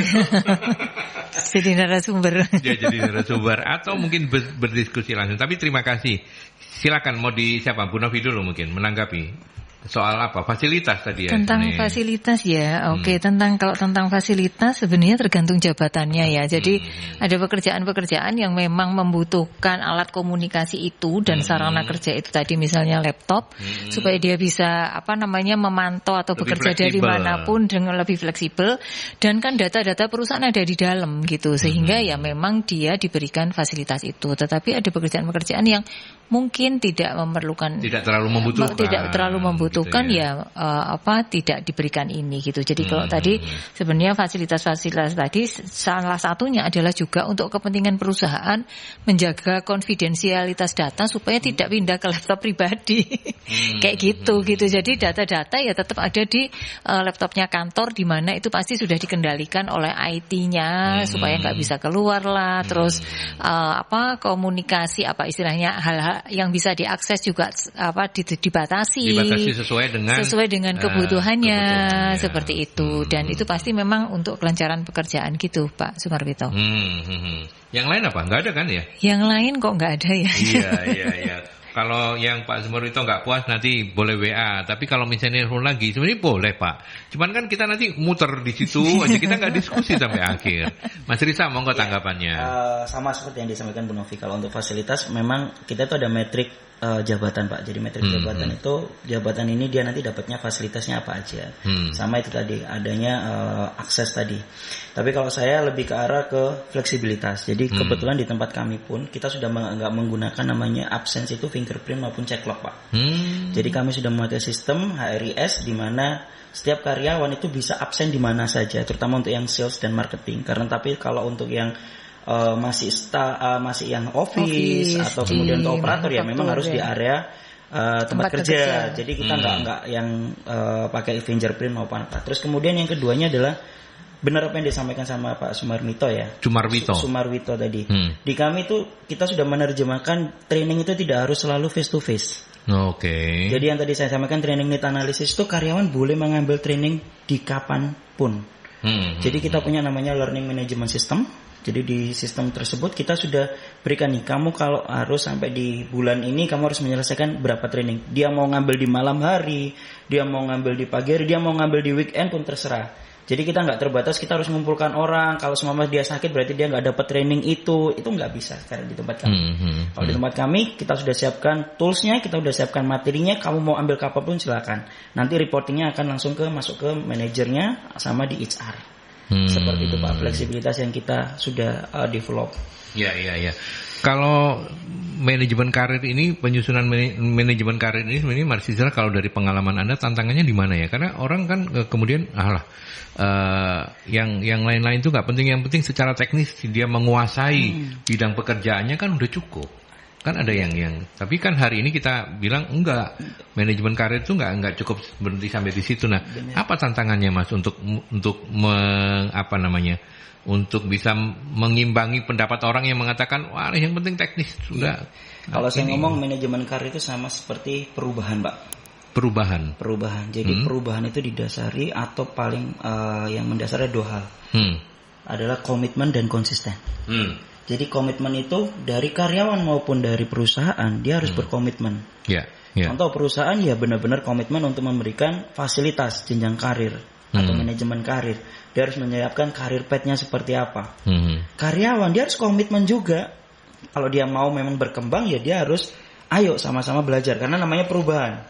S2: Jadi narasumber.
S1: Ya, jadi narasumber atau mungkin berdiskusi langsung. Tapi terima kasih. Silakan mau siapa? Bu Novi dulu mungkin menanggapi. Soal apa? Fasilitas tadi ya.
S2: Tentang fasilitas ya. Oke, kalau tentang fasilitas sebenarnya tergantung jabatannya ya. Jadi ada pekerjaan-pekerjaan yang memang membutuhkan alat komunikasi itu dan sarana kerja itu tadi misalnya laptop supaya dia bisa memantau atau lebih bekerja dari manapun dengan lebih fleksibel dan kan data-data perusahaan ada di dalam gitu sehingga ya memang dia diberikan fasilitas itu. Tetapi ada pekerjaan-pekerjaan yang mungkin tidak terlalu membutuhkan tidak diberikan ini gitu. Jadi kalau tadi sebenarnya fasilitas-fasilitas tadi salah satunya adalah juga untuk kepentingan perusahaan menjaga konfidensialitas data supaya tidak pindah ke laptop pribadi. Kayak gitu. Jadi data-data ya tetap ada di laptopnya kantor di mana itu pasti sudah dikendalikan oleh IT-nya supaya nggak bisa keluar lah. Terus komunikasi istilahnya hal-hal yang bisa diakses juga dibatasi sesuai dengan kebutuhannya seperti itu dan itu pasti memang untuk kelancaran pekerjaan gitu Pak Sumarwito.
S1: Yang lain apa? Nggak ada kan ya?
S2: Yang lain kok nggak ada ya?
S1: Iya. Kalau yang Pak Sumarwito nggak puas nanti boleh WA. Tapi kalau misalnya lagi sebenarnya boleh Pak. Cuman kan kita nanti muter di situ aja kita nggak diskusi sampai akhir. Mas Risa monggo tanggapannya.
S3: Sama seperti yang disampaikan Bu Novi. Kalau untuk fasilitas memang kita itu ada metrik jabatan Pak. Jadi metrik jabatan itu jabatan ini dia nanti dapatnya fasilitasnya apa aja. Sama itu tadi adanya akses tadi. Tapi kalau saya lebih ke arah ke fleksibilitas. Jadi kebetulan di tempat kami pun kita sudah nggak menggunakan namanya absence itu fingerprint maupun check lock Pak. Jadi kami sudah memakai sistem HRIS di mana setiap karyawan itu bisa absen di mana saja, terutama untuk yang sales dan marketing. Tapi kalau untuk yang masih yang office atau kemudian untuk operator ya memang harus di area tempat kerja. Jadi kita nggak yang pakai fingerprint maupun apa. Terus kemudian yang keduanya adalah benar apa yang disampaikan sama Pak Sumarwito tadi. Di kami itu kita sudah menerjemahkan training itu tidak harus selalu face to face.
S1: Oke.
S3: Jadi yang tadi saya sampaikan training need analysis itu karyawan boleh mengambil training di kapanpun. Jadi kita punya namanya learning management system. Jadi di sistem tersebut kita sudah berikan nih, kamu kalau harus sampai di bulan ini kamu harus menyelesaikan berapa training. Dia mau ngambil di malam hari, dia mau ngambil di pagi hari, dia mau ngambil di weekend pun terserah. Jadi kita nggak terbatas, kita harus mengumpulkan orang. Kalau semua dia sakit berarti dia nggak dapat training itu nggak bisa sekarang di tempat kami. Kalau di tempat kami kita sudah siapkan toolsnya, kita sudah siapkan materinya. Kamu mau ambil kapanpun silakan. Nanti reportingnya akan langsung masuk ke manajernya sama di HR. Seperti itu Pak, fleksibilitas yang kita sudah develop.
S1: Ya. Kalau manajemen karir ini, penyusunan manajemen karir ini sebenarnya Mas Rizal, kalau dari pengalaman Anda tantangannya di mana ya? Karena orang kan kemudian yang lain-lain itu nggak penting, yang penting secara teknis dia menguasai bidang pekerjaannya kan udah cukup. Kan ada yang tapi kan hari ini kita bilang enggak, manajemen karir itu enggak cukup berhenti sampai di situ. Nah, apa tantangannya Mas untuk untuk bisa mengimbangi pendapat orang yang mengatakan wah yang penting teknis sudah.
S3: Kalau saya ngomong manajemen karir itu sama seperti perubahan, Pak.
S1: Perubahan.
S3: Jadi perubahan itu didasari atau paling yang mendasarnya dua hal. Adalah komitmen dan konsisten. Jadi komitmen itu dari karyawan maupun dari perusahaan, dia harus berkomitmen. Contoh perusahaan ya benar-benar komitmen untuk memberikan fasilitas jenjang karir atau manajemen karir. Dia harus menyiapkan karir path-nya seperti apa. Karyawan dia harus komitmen juga. Kalau dia mau memang berkembang ya dia harus ayo sama-sama belajar karena namanya perubahan.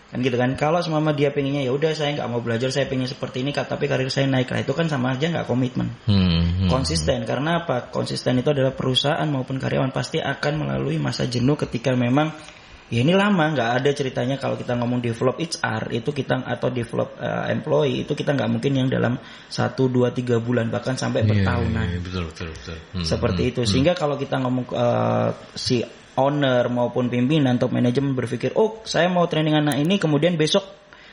S3: Kan gitu kan. Kalau semama dia pengennya ya udah saya nggak mau belajar, saya pengen seperti ini tapi karir saya naik, lah itu kan sama aja nggak komitmen. Konsisten, karena apa? Konsisten itu adalah perusahaan maupun karyawan pasti akan melalui masa jenuh ketika memang ya ini lama, nggak ada ceritanya kalau kita ngomong develop HR itu kita atau develop employee itu kita nggak mungkin yang dalam 1, 2, 3 bulan bahkan sampai bertahunan.
S1: Betul.
S3: Seperti itu. Sehingga kalau kita ngomong si owner maupun pimpinan atau manajemen berpikir, oh saya mau training anak ini kemudian besok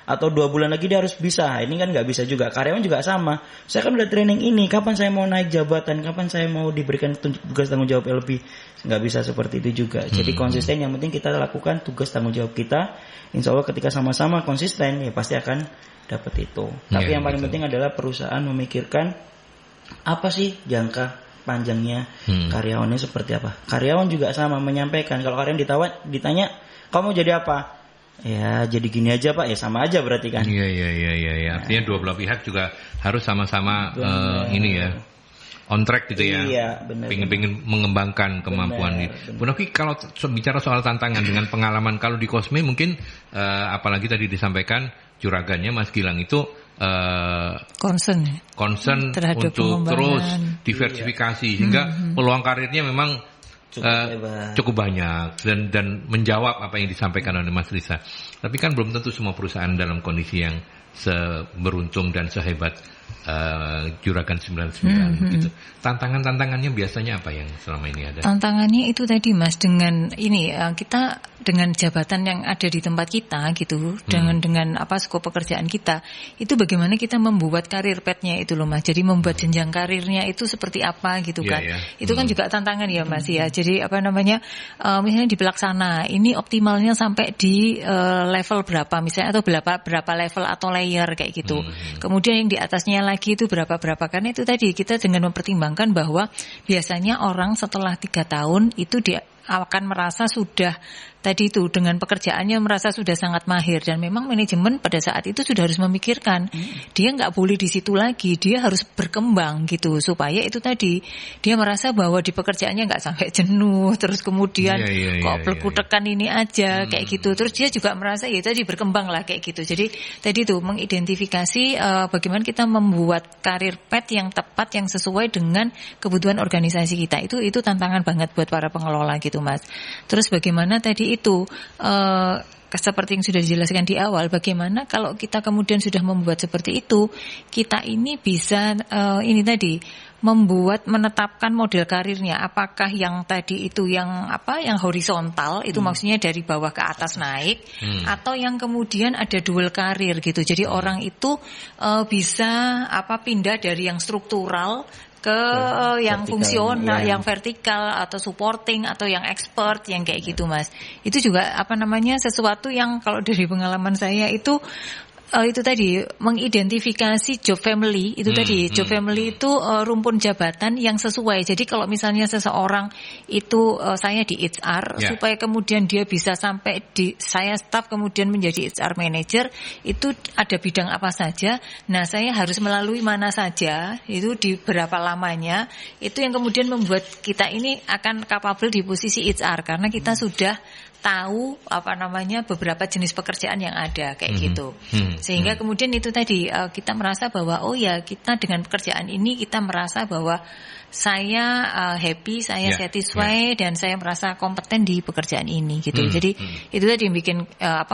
S3: atau 2 bulan lagi dia harus bisa. Ini kan nggak bisa juga. Karyawan juga sama. Saya kan udah training ini, kapan saya mau naik jabatan, kapan saya mau diberikan tugas tanggung jawab yang lebih. Nggak bisa seperti itu juga. Jadi konsisten, yang penting kita lakukan tugas tanggung jawab kita. Insya Allah ketika sama-sama konsisten ya pasti akan dapat itu. Tapi yang paling penting adalah perusahaan memikirkan apa sih jangka panjangnya karyawannya seperti apa. Karyawan juga sama menyampaikan. Kalau karyawan ditanya kamu jadi apa? Ya jadi gini aja Pak, ya sama aja berarti kan.
S1: Iya. Artinya dua belah pihak juga harus sama-sama ini ya on track gitu ya.
S3: Iya benar.
S1: Pengen mengembangkan kemampuan ini. Bu Novi, kalau bicara soal tantangan dengan pengalaman kalau di Cosme mungkin apalagi tadi disampaikan juragannya Mas Gilang itu
S2: concern
S1: untuk terus diversifikasi sehingga peluang karirnya memang cukup banyak dan menjawab apa yang disampaikan oleh Mas Risa. Tapi kan belum tentu semua perusahaan dalam kondisi yang seberuntung dan sehebat Juragan 99 gitu. Tantangannya biasanya apa yang selama ini ada?
S2: Tantangannya itu tadi Mas, dengan ini kita dengan jabatan yang ada di tempat kita gitu, dengan apa skop pekerjaan kita, itu bagaimana kita membuat karir path-nya itu loh Mas. Jadi membuat jenjang karirnya itu seperti apa gitu kan. Itu kan juga tantangan ya Mas ya. Jadi apa namanya misalnya di pelaksana ini optimalnya sampai di level berapa misalnya, atau berapa level atau layer kayak gitu. Kemudian yang di atasnya lagi itu berapa, karena itu tadi kita dengan mempertimbangkan bahwa biasanya orang setelah 3 tahun itu dia akan merasa sudah tadi itu dengan pekerjaannya merasa sudah sangat mahir, dan memang manajemen pada saat itu sudah harus memikirkan dia nggak boleh di situ lagi, dia harus berkembang gitu supaya itu tadi dia merasa bahwa di pekerjaannya nggak sampai jenuh terus kemudian tekan ini aja kayak gitu, terus dia juga merasa ya tadi berkembang lah kayak gitu. Jadi tadi itu mengidentifikasi bagaimana kita membuat karir path yang tepat yang sesuai dengan kebutuhan organisasi kita, itu tantangan banget buat para pengelola gitu Mas. Terus bagaimana tadi itu seperti yang sudah dijelaskan di awal, bagaimana kalau kita kemudian sudah membuat seperti itu, kita ini bisa ini tadi menetapkan model karirnya, apakah yang tadi itu yang horizontal itu maksudnya dari bawah ke atas naik, atau yang kemudian ada dual karir gitu. Jadi orang itu bisa pindah dari yang struktural ke yang fungsional, yang vertikal atau supporting atau yang expert yang kayak gitu Mas. Itu juga sesuatu yang kalau dari pengalaman saya itu tadi mengidentifikasi job family itu tadi job family itu rumpun jabatan yang sesuai. Jadi kalau misalnya seseorang itu saya di HR supaya kemudian dia bisa sampai di saya staff kemudian menjadi HR manager, itu ada bidang apa saja. Nah saya harus melalui mana saja, itu di berapa lamanya, itu yang kemudian membuat kita ini akan capable di posisi HR karena kita sudah tahu beberapa jenis pekerjaan yang ada kayak gitu. Sehingga kemudian itu tadi kita merasa bahwa kita dengan pekerjaan ini kita merasa bahwa saya happy, saya satisfied dan saya merasa kompeten di pekerjaan ini gitu. Jadi itu tadi yang bikin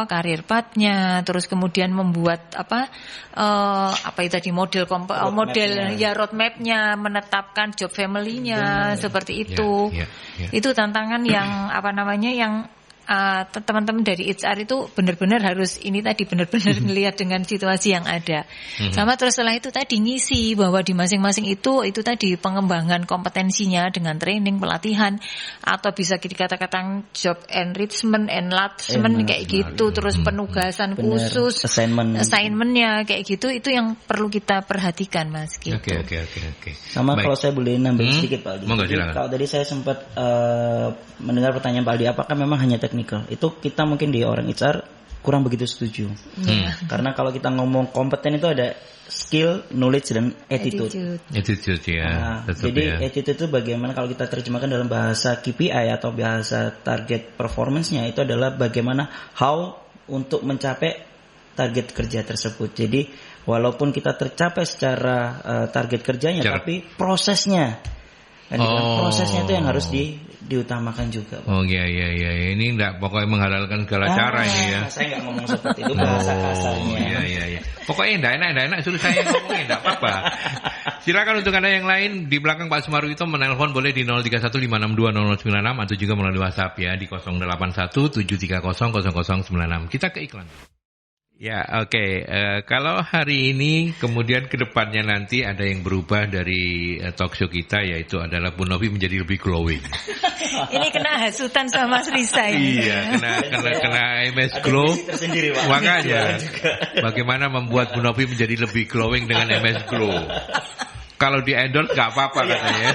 S2: karir path-nya, terus kemudian membuat itu tadi model roadmap-nya, menetapkan job family-nya seperti itu. Itu tantangan yang yang teman-teman dari HR itu benar-benar harus ini tadi benar-benar melihat dengan situasi yang ada. Sama terus setelah itu tadi ngisi bahwa di masing-masing itu tadi pengembangan kompetensinya dengan training, pelatihan, atau bisa dikatakan job enrichment kayak gitu, terus penugasan khusus, assignmentnya kayak gitu, itu yang perlu kita perhatikan, Mas. Gitu.
S1: Oke.
S3: Sama baik. Kalau saya boleh nambah sedikit Pak Aldi. Kalau tadi saya sempat mendengar pertanyaan Pak Aldi, apakah memang hanya teknikal? Itu kita mungkin di orang HR kurang begitu setuju. Karena kalau kita ngomong kompeten itu ada skill, knowledge, dan attitude.
S1: Attitude ya.
S3: Jadi attitude itu bagaimana kalau kita terjemahkan dalam bahasa KPI atau bahasa target performance-nya, itu adalah bagaimana how untuk mencapai target kerja tersebut. Jadi walaupun kita tercapai secara target kerjanya, tapi prosesnya. Prosesnya itu yang harus diutamakan juga, Pak.
S1: Oh iya. Ini enggak pokoknya menghalalkan segala cara ini ya.
S3: Saya enggak ngomong seperti itu, bahasa kasarnya.
S1: Iya. Pokoknya enggak enak suruh saya ngomongin enggak apa-apa. Silakan untuk Anda yang lain di belakang Pak Sumaru itu menelpon boleh di 0315620096 atau juga melalui WhatsApp ya di 0817300096. Kita ke iklan. Ya, oke. Kalau hari ini kemudian ke depannya nanti ada yang berubah dari talk show kita, yaitu adalah Bu Novi menjadi lebih glowing.
S2: Ini kena hasutan sama Mas Risa ini.
S1: Iya, kena MS Glow. Makanya bagaimana membuat Bu Novi menjadi lebih glowing dengan MS Glow. Kalau di endorse nggak apa-apa katanya.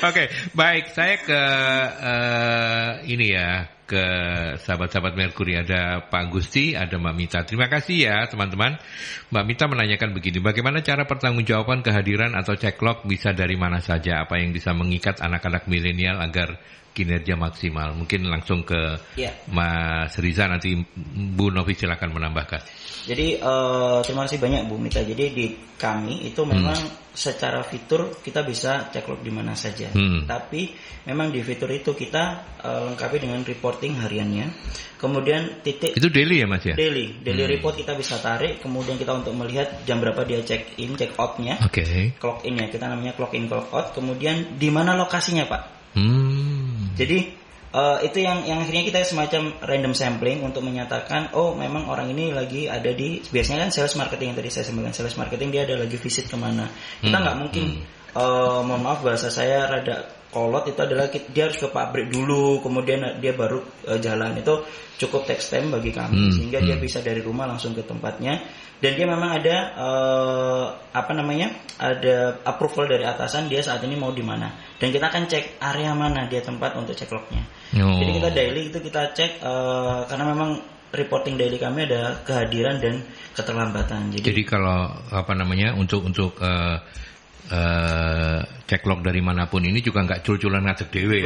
S1: Oke, baik. Saya ke ini ya, ke sahabat-sahabat Merkuri. Ada Pak Gusti, ada Mbak Mita. Terima kasih ya teman-teman. Mbak Mita menanyakan begini, bagaimana cara pertanggungjawaban kehadiran atau cekcok bisa dari mana saja? Apa yang bisa mengikat anak-anak milenial agar kinerja maksimal? Mungkin langsung ke Mas Riza, nanti Bu Novi silakan menambahkan.
S3: Jadi terima kasih banyak Bu Mita. Jadi di kami itu memang secara fitur kita bisa cekcok di mana saja. Tapi memang di fitur itu kita lengkapi dengan reporting hariannya. Kemudian titik
S1: itu daily ya Mas ya?
S3: Daily report kita bisa tarik. Kemudian kita untuk melihat jam berapa dia check in, check out-nya. Clock in-nya kita namanya clock in, clock out. Kemudian di mana lokasinya Pak? Jadi itu yang akhirnya kita semacam random sampling untuk menyatakan memang orang ini lagi ada di, biasanya kan sales marketing yang tadi saya sampaikan, sales marketing dia ada lagi visit kemana. Kita nggak mungkin mohon maaf bahasa saya rada kolot, itu adalah dia harus ke pabrik dulu kemudian dia baru jalan. Itu cukup text time bagi kami sehingga dia bisa dari rumah langsung ke tempatnya, dan dia memang ada ada approval dari atasan dia saat ini mau di mana, dan kita akan cek area mana dia tempat untuk cek lognya. Jadi kita daily itu kita cek karena memang reporting daily kami ada kehadiran dan keterlambatan. Jadi
S1: kalau untuk cek log dari manapun ini juga nggak cul-culan ngadeg dewe.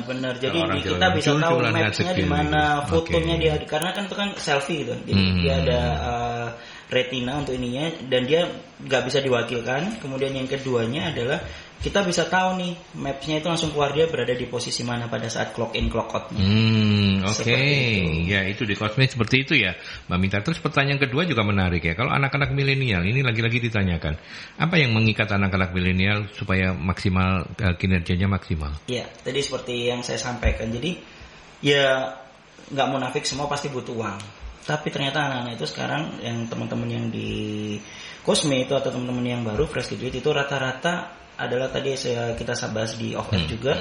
S3: Benar. Jadi kita bisa tahu mapsnya di mana, fotonya dia, karena kan itu kan selfie gitu. Jadi dia ada retina untuk ininya dan dia nggak bisa diwakilkan. Kemudian yang keduanya adalah kita bisa tahu nih mapsnya itu langsung keluar dia berada di posisi mana pada saat clock in clock outnya.
S1: Oke. Ya itu di Cosme seperti itu ya Mbak Mita. Terus pertanyaan kedua juga menarik ya. Kalau anak-anak milenial ini lagi-lagi ditanyakan, apa yang mengikat anak-anak milenial supaya maksimal kinerjanya maksimal? Ya
S3: tadi seperti yang saya sampaikan. Jadi ya nggak munafik, semua pasti butuh uang. Tapi ternyata anak-anak itu sekarang yang teman-teman yang di Cosme itu atau teman-teman yang baru fresh graduate itu rata-rata adalah tadi kita bahas di off-air juga.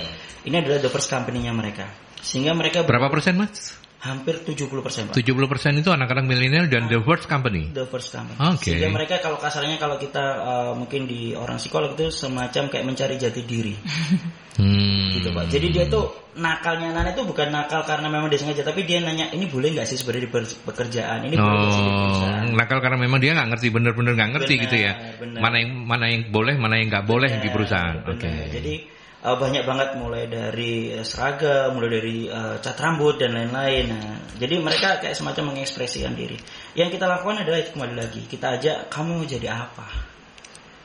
S3: Ini adalah the first company-nya mereka. Sehingga mereka
S1: berapa persen Mas?
S3: Hampir 70%, Pak.
S1: 70% itu anak-anak milenial dan the first company.
S3: The first company. Sehingga mereka kalau kasarnya kalau kita mungkin di orang psikolog itu semacam kayak mencari jati diri. Gitu Pak. Jadi dia tuh nakalnya anak itu bukan nakal karena memang dia sengaja, tapi dia nanya ini boleh nggak sih sebenarnya di pekerjaan ini, boleh nggak sih di perusahaan.
S1: Nakal karena memang dia nggak ngerti, bener-bener nggak ngerti gitu ya. Mana yang boleh, mana yang nggak boleh di perusahaan.
S3: Jadi banyak banget mulai dari seragam, mulai dari cat rambut dan lain-lain. Nah, jadi mereka kayak semacam mengekspresikan diri. Yang kita lakukan adalah itu kembali lagi kita ajak, kamu mau jadi apa?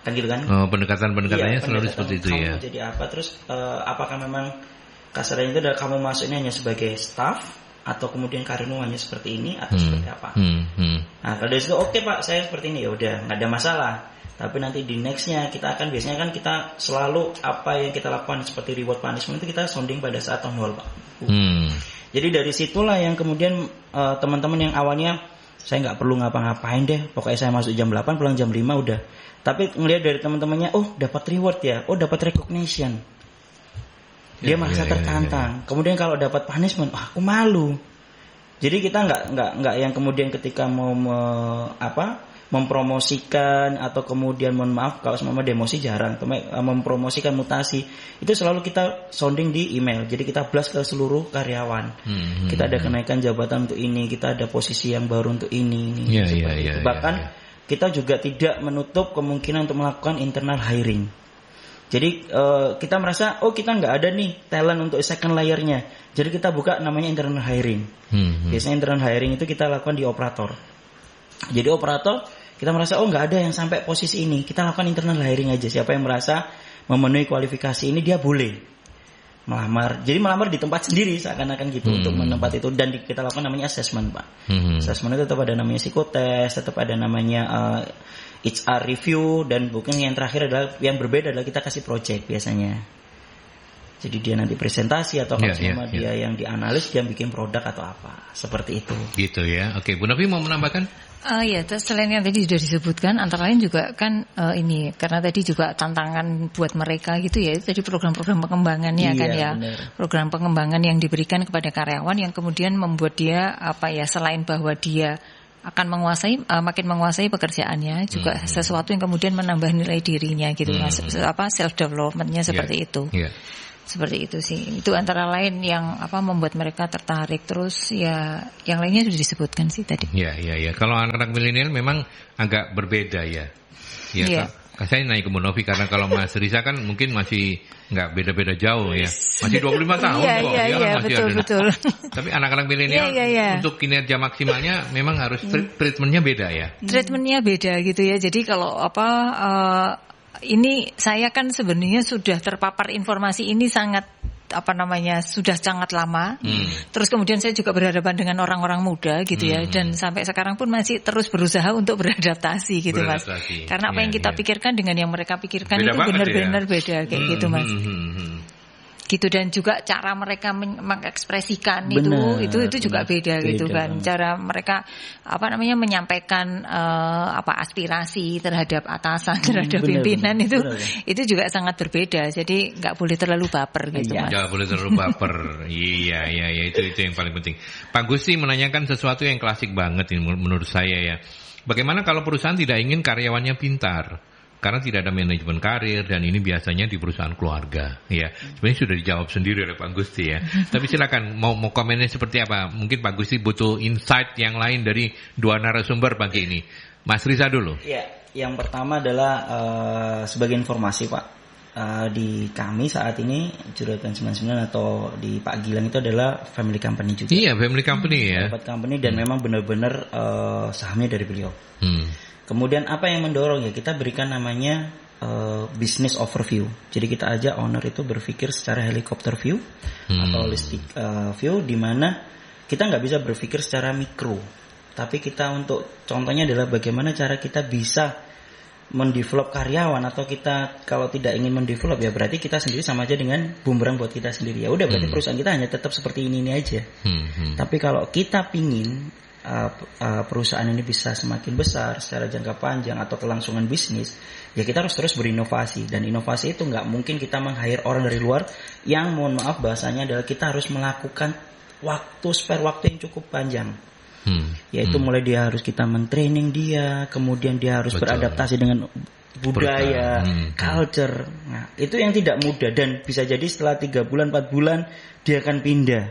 S3: Kan gitu kan?
S1: Pendekatannya selalu seperti itu ya.
S3: Kamu jadi apa? Terus apakah memang kasarnya itu adalah kamu masuknya hanya sebagai staff atau kemudian karirmu hanya seperti ini atau seperti apa? Nah kalau dari situ oke Pak, saya seperti ini, ya udah nggak ada masalah. Tapi nanti di nextnya kita akan biasanya kan kita selalu apa yang kita lakukan seperti reward punishment itu kita sounding pada saat tahun 0 Pak. Jadi dari situlah yang kemudian teman-teman yang awalnya saya nggak perlu ngapa-ngapain deh, pokoknya saya masuk jam 8 pulang jam 5 udah. Tapi ngelihat dari teman-temannya, oh dapat reward ya, oh dapat recognition, dia merasa tertantang. Kemudian kalau dapat punishment, aku malu. Jadi kita nggak yang kemudian ketika mau mempromosikan atau kemudian mohon maaf kalau semua demosi jarang, mempromosikan mutasi itu selalu kita sounding di email. Jadi kita blast ke seluruh karyawan. Kita ada kenaikan jabatan untuk ini, kita ada posisi yang baru untuk ini. Bahkan kita juga tidak menutup kemungkinan untuk melakukan internal hiring. Jadi kita merasa kita nggak ada nih talent untuk second layer-nya. Jadi kita buka namanya internal hiring. Biasanya internal hiring itu kita lakukan di operator. Jadi operator kita merasa nggak ada yang sampai posisi ini, kita lakukan internal hiring aja. Siapa yang merasa memenuhi kualifikasi ini dia boleh melamar. Jadi melamar di tempat sendiri seakan-akan gitu untuk menempat itu, dan kita lakukan namanya assessment Pak. Assessment itu tetap ada namanya psikotes, tetap ada namanya HR review, dan bukan yang terakhir adalah yang berbeda adalah kita kasih project biasanya. Jadi dia nanti presentasi atau dia yang dianalis, dia bikin produk atau apa seperti itu. Gitu ya. Oke, Bu Novi mau menambahkan?
S2: Selain yang tadi sudah disebutkan, antara lain juga kan ini karena tadi juga tantangan buat mereka gitu ya, itu tadi program-program pengembangannya bener. Program pengembangan yang diberikan kepada karyawan yang kemudian membuat dia selain bahwa dia akan makin menguasai pekerjaannya, juga sesuatu yang kemudian menambah nilai dirinya gitu, self developmentnya seperti itu. Seperti itu sih. Itu antara lain yang membuat mereka tertarik. Terus ya yang lainnya sudah disebutkan sih tadi.
S1: Iya. Kalau anak-anak milenial memang agak berbeda ya. Iya. Saya naik ke Bu Novi karena kalau Mas Riza kan mungkin masih nggak beda-beda jauh ya. Masih 25 tahun kok. Iya, betul. Tapi anak-anak milenial untuk kinerja maksimalnya memang harus treatmentnya beda ya.
S2: Treatmentnya beda gitu ya. Jadi kalau ini saya kan sebenarnya sudah terpapar informasi ini sudah sangat lama. Terus kemudian saya juga berhadapan dengan orang-orang muda gitu ya, dan sampai sekarang pun masih terus berusaha untuk beradaptasi gitu Mas. Karena apa yang kita pikirkan dengan yang mereka pikirkan beda itu benar-benar beda kayak gitu Mas. Gitu, dan juga cara mereka mengekspresikan itu juga beda gitu kan. Cara mereka menyampaikan aspirasi terhadap atasan, terhadap pimpinan itu juga sangat berbeda. Jadi nggak boleh terlalu baper gitu Mas.
S1: Nggak boleh terlalu baper. Iya itu yang paling penting. Pak Gusti menanyakan sesuatu yang klasik banget ini menurut saya ya. Bagaimana kalau perusahaan tidak ingin karyawannya pintar? Karena tidak ada manajemen karir, dan ini biasanya di perusahaan keluarga ya. Sebenarnya sudah dijawab sendiri oleh Pak Gusti ya. Tapi silakan mau komennya seperti apa? Mungkin Pak Gusti butuh insight yang lain dari dua narasumber pagi ini. Mas Riza dulu.
S3: Ya, yang pertama adalah sebagai informasi Pak, di kami saat ini Juragan 99 atau di Pak Gilang itu adalah family company juga.
S1: Iya, family company ya.
S3: Private company, dan memang benar-benar sahamnya dari beliau. Kemudian apa yang mendorong ya, kita berikan namanya business overview. Jadi kita ajak owner itu berpikir secara helikopter view atau holistic view, di mana kita nggak bisa berpikir secara mikro, tapi kita untuk contohnya adalah bagaimana cara kita bisa mendevelop karyawan, atau kita kalau tidak ingin mendevelop ya berarti kita sendiri sama aja dengan bumerang buat kita sendiri. Ya udah, berarti perusahaan kita hanya tetap seperti ini aja. Tapi kalau kita pingin perusahaan ini bisa semakin besar secara jangka panjang atau kelangsungan bisnis, ya kita harus terus berinovasi. Dan inovasi itu nggak mungkin kita meng-hire orang dari luar yang mohon maaf bahasanya adalah kita harus melakukan spare waktu yang cukup panjang. Yaitu mulai dia harus kita men-training dia, kemudian dia harus beradaptasi dengan budaya, culture. Nah, itu yang tidak mudah, dan bisa jadi setelah 3 bulan, 4 bulan dia akan pindah.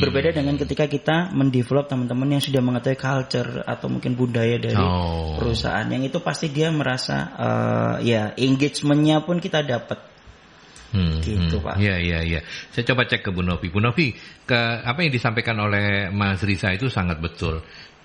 S3: Berbeda dengan ketika kita mendevelop teman-teman yang sudah mengetahui culture atau mungkin budaya dari perusahaan, yang itu pasti dia merasa engagement-nya pun kita dapat. Gitu Pak.
S1: Iya. Saya coba cek ke Bu Novi. Bu Novi, apa yang disampaikan oleh Mas Riza itu sangat betul.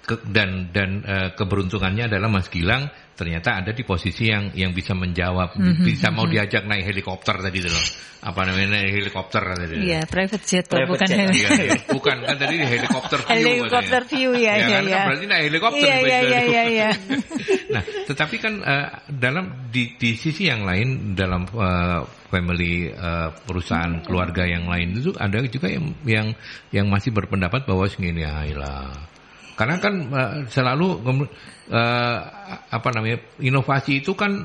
S1: keberuntungannya adalah Mas Gilang ternyata ada di posisi yang bisa menjawab, bisa mau diajak naik helikopter tadi loh. Apa namanya, helikopter tadi.
S2: Iya, private jet bukan
S1: helikopter. Iya, bukan kan tadi helikopter view.
S2: Helikopter view ya.
S1: Kan berarti naik helikopter.
S2: Iya.
S1: Nah, tetapi kan dalam di sisi yang lain dalam family perusahaan keluarga yang lain itu ada juga yang masih berpendapat bahwa segini lah. Karena kan selalu inovasi itu kan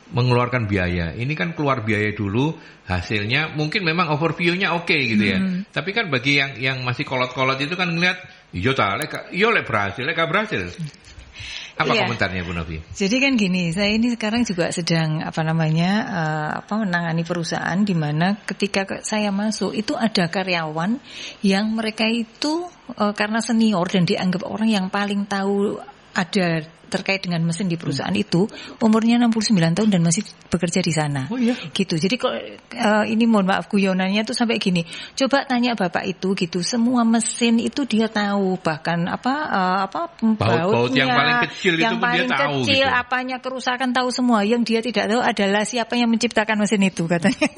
S1: mengeluarkan biaya. Ini kan keluar biaya dulu, hasilnya mungkin memang overview-nya oke gitu ya. Tapi kan bagi yang masih kolot-kolot itu kan ngelihat, lek berhasil. Apa komentarnya Bu Novi?
S2: Jadi kan gini, saya ini sekarang juga sedang menangani perusahaan di mana ketika saya masuk itu ada karyawan yang mereka itu karena senior dan dianggap orang yang paling tahu ada terkait dengan mesin di perusahaan itu, umurnya 69 tahun dan masih bekerja di sana.
S1: Oh iya.
S2: Gitu. Jadi kalau ini mohon maaf guyonannya tuh sampai gini. Coba tanya Bapak itu gitu, semua mesin itu dia tahu, bahkan
S1: baut yang paling kecil itu pun dia tahu gitu.
S2: Apanya kerusakan tahu semua. Yang dia tidak tahu adalah siapa yang menciptakan mesin itu katanya.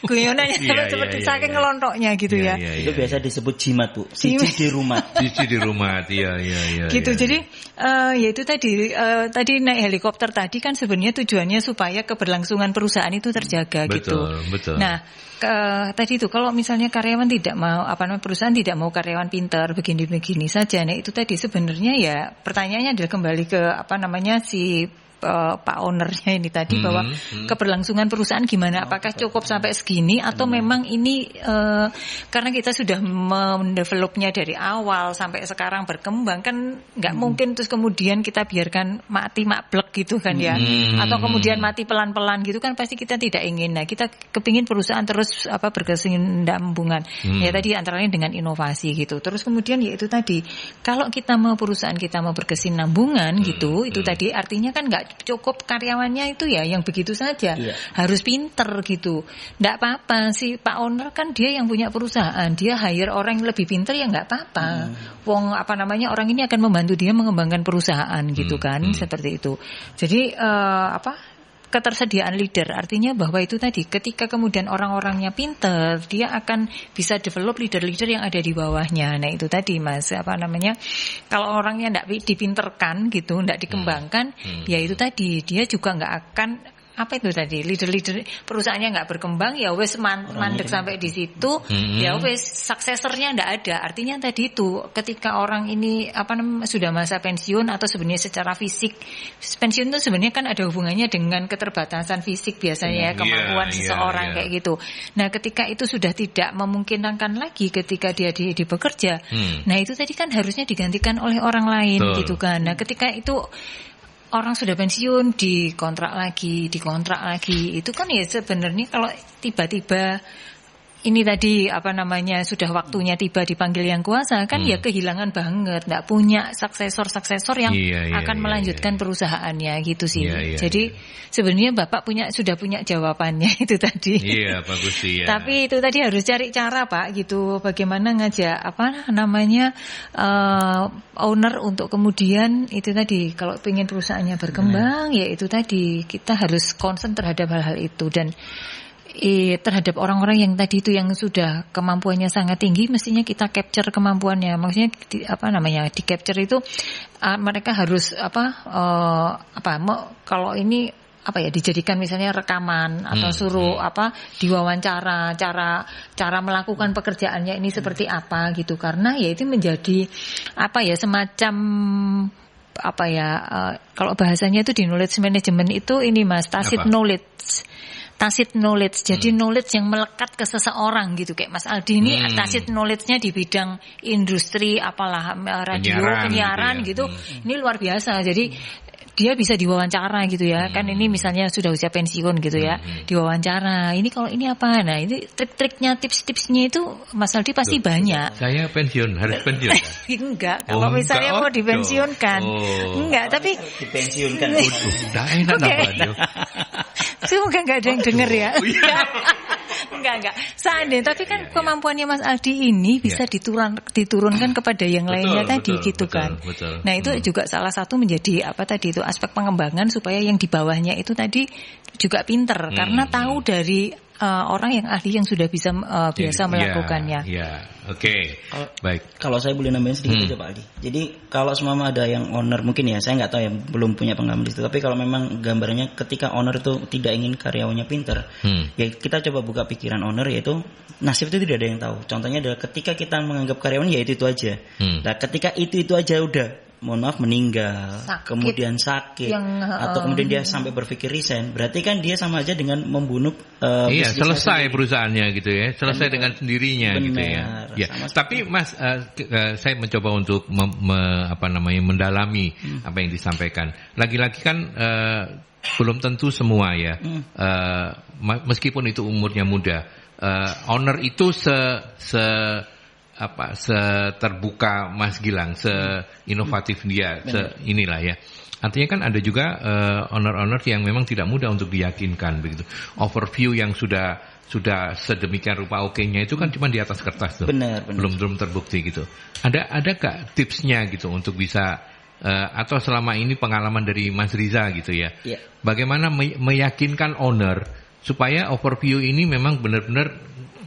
S2: Guyonannya seperti saking ngelontoknya gitu ya.
S3: Itu biasa disebut jimat tuh. Cici di rumah.
S1: Iya.
S2: Gitu. Jadi ya itu tadi naik helikopter tadi kan sebenarnya tujuannya supaya keberlangsungan perusahaan itu terjaga gitu.
S1: Betul.
S2: Nah, tadi itu kalau misalnya karyawan tidak mau perusahaan tidak mau karyawan pintar begini saja. Nah, itu tadi sebenarnya ya pertanyaannya adalah kembali ke si Pak ownernya ini tadi bahwa keberlangsungan perusahaan gimana, apakah cukup sampai segini atau memang ini karena kita sudah mendevelopnya dari awal sampai sekarang berkembang kan nggak mungkin terus kemudian kita biarkan mati mablek gitu kan ya, atau kemudian mati pelan-pelan gitu kan pasti kita tidak ingin. Nah, kita kepingin perusahaan terus berkesinambungan ya tadi antara lain dengan inovasi gitu. Terus kemudian ya itu tadi kalau kita mau perusahaan kita mau berkesinambungan gitu, itu tadi artinya kan nggak cukup karyawannya itu ya yang begitu saja, harus pinter gitu. Nggak apa-apa si Pak owner kan dia yang punya perusahaan, dia hire orang yang lebih pinter ya nggak apa-apa. Wong orang ini akan membantu dia mengembangkan perusahaan gitu kan, seperti itu. Jadi ketersediaan leader artinya bahwa itu tadi ketika kemudian orang-orangnya pinter dia akan bisa develop leader-leader yang ada di bawahnya. Nah itu tadi Mas kalau orangnya tidak dipinterkan gitu, tidak dikembangkan ya itu tadi dia juga nggak akan leader perusahaannya nggak berkembang ya wes mandek sampai di situ ya wes suksesornya nggak ada. Artinya tadi itu ketika orang ini sudah masa pensiun atau sebenarnya secara fisik pensiun itu sebenarnya kan ada hubungannya dengan keterbatasan fisik biasanya kemampuan seseorang kayak gitu. Nah ketika itu sudah tidak memungkinkan lagi ketika dia bekerja, nah itu tadi kan harusnya digantikan oleh orang lain gitu kan. Nah ketika itu orang sudah pensiun dikontrak lagi itu kan ya sebenarnya kalau tiba-tiba ini tadi sudah waktunya tiba dipanggil yang kuasa kan ya kehilangan banget, nggak punya suksesor yang akan melanjutkan perusahaannya gitu sih. Jadi sebenarnya Bapak sudah punya jawabannya itu tadi.
S1: Iya bagus sih ya.
S2: Tapi itu tadi harus cari cara Pak gitu, bagaimana ngajak owner untuk kemudian itu tadi kalau pengen perusahaannya berkembang ya itu tadi kita harus concern terhadap hal-hal itu dan terhadap orang-orang yang tadi itu yang sudah kemampuannya sangat tinggi mestinya kita capture kemampuannya. Maksudnya di capture itu mereka harus kalau ini dijadikan misalnya rekaman atau suruh diwawancara cara melakukan pekerjaannya ini seperti apa gitu, karena ya itu menjadi semacam kalau bahasanya itu di knowledge management itu ini Mas tacit knowledge. Jadi knowledge yang melekat ke seseorang gitu kayak Mas Aldi ini tacit knowledge-nya di bidang industri radio penyiaran gitu. Ini luar biasa. Jadi dia bisa diwawancara gitu ya. Kan ini misalnya sudah usia pensiun gitu ya. Diwawancara. Ini kalau ini apa? Nah, ini trik-triknya, tips-tipsnya itu Mas Aldi pasti banyak.
S1: Saya pensiun, harus pensiun.
S2: Enggak, kalau misalnya mau dipensiunkan. Enggak, tapi
S3: dipensiunkan.
S1: Udah enak namanya.
S2: Semoga nggak ada yang denger ya. Enggak. Seandainya, tapi kan kemampuannya Mas Aldi ini bisa diturunkan kepada yang lainnya tadi gitu kan.
S1: Betul.
S2: Nah, itu juga salah satu menjadi itu aspek pengembangan supaya yang di bawahnya itu tadi juga pinter karena tahu dari orang yang ahli yang sudah bisa biasa melakukannya.
S1: Oke. Baik.
S3: Kalau saya boleh nambahin sedikit aja Pak Aldi. Jadi kalau semua ada yang owner mungkin ya, saya nggak tahu ya, belum punya pengalaman di situ. Tapi kalau memang gambarannya ketika owner itu tidak ingin karyawannya pinter, ya kita coba buka pikiran owner, yaitu nasib itu tidak ada yang tahu. Contohnya adalah ketika kita menganggap karyawan ya itu aja. Nah ketika itu aja udah, mohon maaf, meninggal, kemudian sakit, atau kemudian dia sampai berpikir resign, berarti kan dia sama aja dengan membunuh
S1: selesai perusahaannya gitu ya, selesai dengan sendirinya.
S3: Benar,
S1: gitu ya. Tapi Mas, saya mencoba untuk mendalami apa yang disampaikan. Lagi-lagi kan belum tentu semua ya, meskipun itu umurnya muda, owner itu seterbuka Mas Gilang, seinovatif dia, inilah ya. Artinya kan ada juga owner-owner yang memang tidak mudah untuk diyakinkan begitu. Overview yang sudah sedemikian rupa oke-nya itu kan cuma di atas kertas tuh.
S3: Benar.
S1: Belum terbukti gitu. Ada gak tipsnya gitu untuk bisa atau selama ini pengalaman dari Mas Riza gitu ya. Bagaimana meyakinkan owner supaya overview ini memang benar-benar,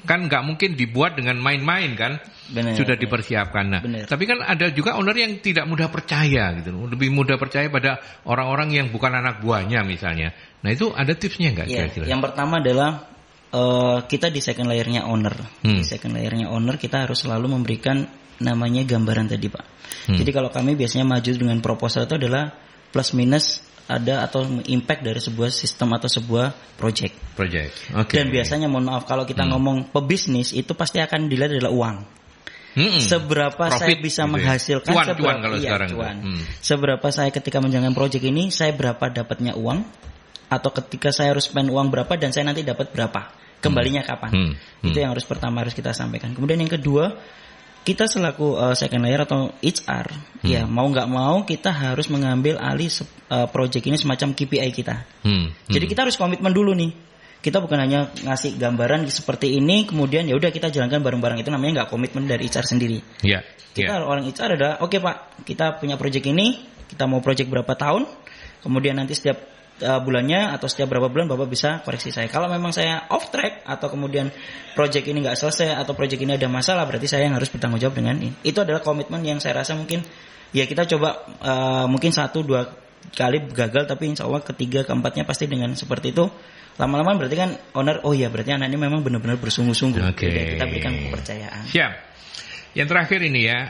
S1: kan nggak mungkin dibuat dengan main-main kan, sudah dipersiapkan. Nah, tapi kan ada juga owner yang tidak mudah percaya gitu, lebih mudah percaya pada orang-orang yang bukan anak buahnya misalnya. Nah itu ada tipsnya nggak kira-kira?
S3: Yang pertama adalah kita di second layer-nya owner. Di second layer-nya owner kita harus selalu memberikan namanya gambaran tadi Pak. Jadi kalau kami biasanya maju dengan proposal itu adalah plus minus ada atau impact dari sebuah sistem atau sebuah project. Okay. Dan biasanya mohon maaf kalau kita ngomong pebisnis itu pasti akan dilihat adalah uang. Seberapa profit, saya bisa menghasilkan, seberapa saya ketika menjalankan project ini, saya berapa dapatnya uang, atau ketika saya harus spend uang berapa dan saya nanti dapat berapa, kembalinya kapan. Itu yang pertama harus kita sampaikan. Kemudian yang kedua, kita selaku second layer atau HR, ya mau nggak mau kita harus mengambil alih project ini semacam KPI kita. Jadi kita harus komitmen dulu nih. Kita bukan hanya ngasih gambaran seperti ini, kemudian ya udah kita jalankan bareng-bareng, itu namanya nggak komitmen dari HR sendiri. Kita orang HR adalah oke Pak, kita punya project ini, kita mau project berapa tahun, kemudian nanti setiap bulannya atau setiap berapa bulan Bapak bisa koreksi saya. Kalau memang saya off track atau kemudian project ini nggak selesai atau project ini ada masalah, berarti saya yang harus bertanggung jawab dengan ini. Itu adalah komitmen yang saya rasa mungkin ya kita coba mungkin 1-2 kali gagal, tapi insya Allah ketiga keempatnya pasti dengan seperti itu. Lama-lama berarti kan owner, oh ya berarti anak ini memang benar-benar bersungguh-sungguh. Kita berikan kepercayaan.
S1: Siap. Yang terakhir ini ya,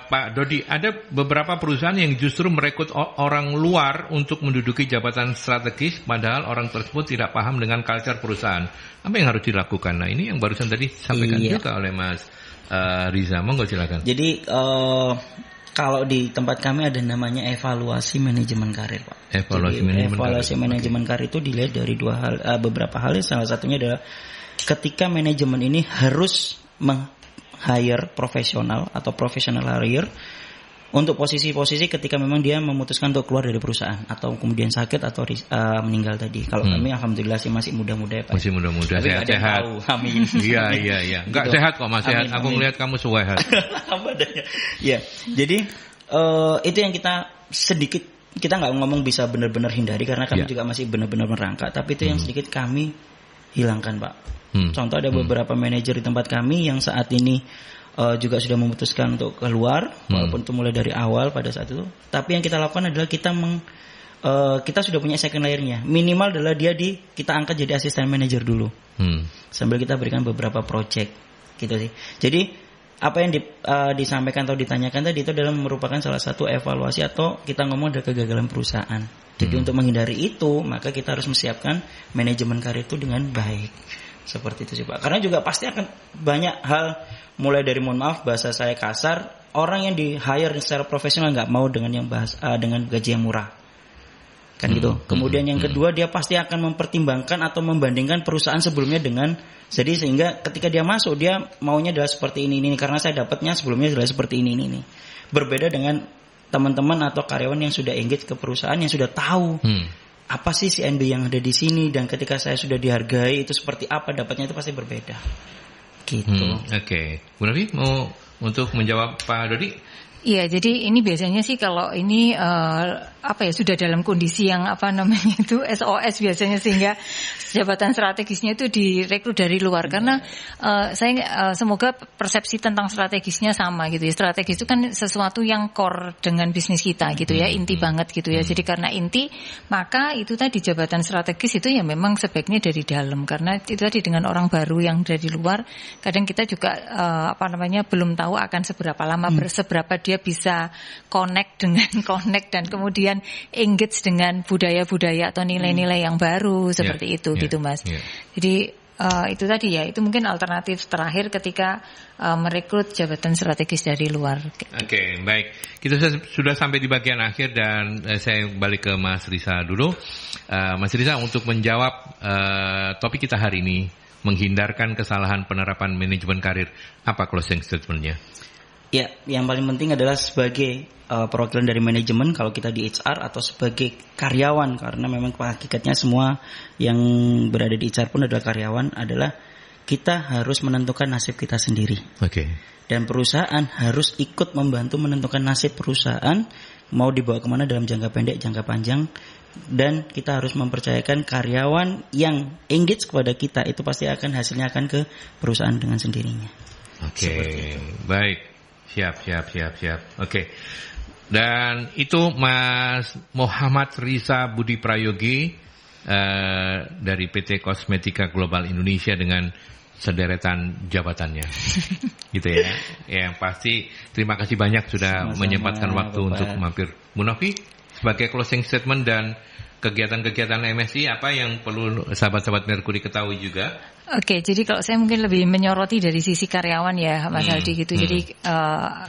S1: Pak Dodi, ada beberapa perusahaan yang justru merekrut orang luar untuk menduduki jabatan strategis, padahal orang tersebut tidak paham dengan culture perusahaan. Apa yang harus dilakukan? Nah ini yang barusan tadi disampaikan juga oleh Mas Riza. Monggo silakan. Jadi
S3: kalau di tempat kami ada namanya evaluasi manajemen karir, Pak. Evaluasi manajemen karir itu dilihat dari beberapa hal. Salah satunya adalah ketika manajemen ini harus hire profesional atau professional hire untuk posisi-posisi ketika memang dia memutuskan untuk keluar dari perusahaan atau kemudian sakit atau meninggal tadi. Kalau kami alhamdulillah sih masih muda-muda ya Pak.
S1: Masih muda-muda, sehat-sehat.
S3: Amin.
S1: Iya. Enggak gitu. Sehat kok, Mas sehat. Aku melihat kamu sehat.
S3: Ya. Jadi itu yang kita nggak ngomong bisa benar-benar hindari karena kami juga masih benar-benar merangkak, tapi itu yang sedikit kami hilangkan, Pak. Contoh ada beberapa manajer di tempat kami yang saat ini juga sudah memutuskan untuk keluar, walaupun itu mulai dari awal pada saat itu. Tapi yang kita lakukan adalah kita sudah punya second layer-nya. Minimal adalah kita angkat jadi asisten manajer dulu. Sambil kita berikan beberapa project gitu sih. Jadi apa yang disampaikan atau ditanyakan tadi itu adalah merupakan salah satu evaluasi atau kita ngomong ada kegagalan perusahaan. Jadi untuk menghindari itu, maka kita harus mempersiapkan manajemen karir itu dengan baik. Seperti itu sih Pak. Karena juga pasti akan banyak hal, mulai dari mohon maaf bahasa saya kasar, orang yang di hire secara profesional nggak mau dengan dengan gaji yang murah, kan gitu. Kemudian yang kedua, dia pasti akan mempertimbangkan atau membandingkan perusahaan sebelumnya dengan, jadi sehingga ketika dia masuk dia maunya adalah seperti ini karena saya dapatnya sebelumnya adalah seperti ini. Berbeda dengan teman-teman atau karyawan yang sudah engage ke perusahaan yang sudah tahu apa sih CNB yang ada di sini, dan ketika saya sudah dihargai itu seperti apa dapatnya, itu pasti berbeda. Gitu.
S1: Oke. Bu Novi mau untuk menjawab Pak Dodi?
S2: Iya, jadi ini biasanya sih kalau ini sudah dalam kondisi yang itu SOS biasanya, sehingga jabatan strategisnya itu direkrut dari luar, karena semoga persepsi tentang strategisnya sama gitu ya. Strategis itu kan sesuatu yang core dengan bisnis kita gitu ya, inti banget gitu ya. Jadi karena inti, maka itu tadi jabatan strategis itu ya memang sebaiknya dari dalam, karena itu tadi dengan orang baru yang dari luar, kadang kita juga belum tahu akan seberapa lama seberapa dia bisa connect dan kemudian engage dengan budaya-budaya atau nilai-nilai yang baru seperti itu gitu Mas. Jadi itu tadi ya, itu mungkin alternatif terakhir ketika merekrut jabatan strategis dari luar.
S1: Oke, baik. Kita sudah sampai di bagian akhir dan saya balik ke Mas Riza dulu. Mas Riza, untuk menjawab topik kita hari ini, menghindarkan kesalahan penerapan manajemen karir, apa closing statement-nya?
S3: Ya, yang paling penting adalah sebagai perwakilan dari manajemen kalau kita di HR, atau sebagai karyawan, karena memang hakikatnya semua yang berada di HR pun adalah karyawan, adalah kita harus menentukan nasib kita sendiri.
S1: Oke.
S3: Dan perusahaan harus ikut membantu menentukan nasib perusahaan, mau dibawa kemana dalam jangka pendek, jangka panjang. Dan kita harus mempercayakan karyawan yang engage kepada kita, itu pasti hasilnya akan ke perusahaan dengan sendirinya.
S1: Oke, baik. Siap. Oke. Dan itu Mas Muhammad Riza Budi Prayogi dari PT Kosmetika Global Indonesia dengan sederetan jabatannya. Gitu ya. Yang pasti terima kasih banyak sudah menyempatkan waktu untuk mampir. Bu Novi, sebagai closing statement dan kegiatan-kegiatan MSI apa yang perlu sahabat-sahabat Merkuri ketahui juga?
S2: Oke, jadi kalau saya mungkin lebih menyoroti dari sisi karyawan ya Mas Aldi gitu. Jadi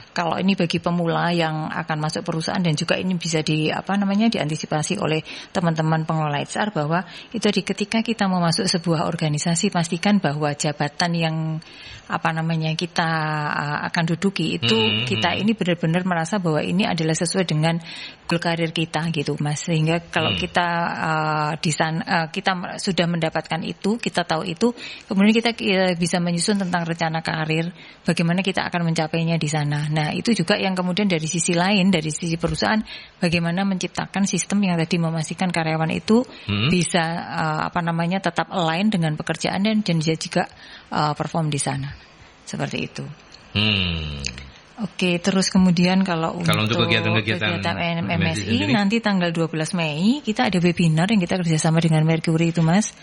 S2: kalau ini bagi pemula yang akan masuk perusahaan, dan juga ini bisa diantisipasi oleh teman-teman pengelola HR, bahwa itu ketika kita mau masuk sebuah organisasi, pastikan bahwa jabatan yang kita akan duduki itu kita ini benar-benar merasa bahwa ini adalah sesuai dengan goal karir kita gitu Mas. Sehingga kalau kita di sana kita sudah mendapatkan itu, kita tahu itu, kemudian kita bisa menyusun tentang rencana karir, bagaimana kita akan mencapainya di sana. Nah, itu juga yang kemudian dari sisi lain, dari sisi perusahaan, bagaimana menciptakan sistem yang tadi memastikan karyawan itu bisa tetap align dengan pekerjaan dan dia juga perform di sana. Seperti itu. Oke, terus kemudian kalau untuk kegiatan MSI nanti tanggal 12 Mei kita ada webinar yang kita kerjasama dengan Mercury itu Mas.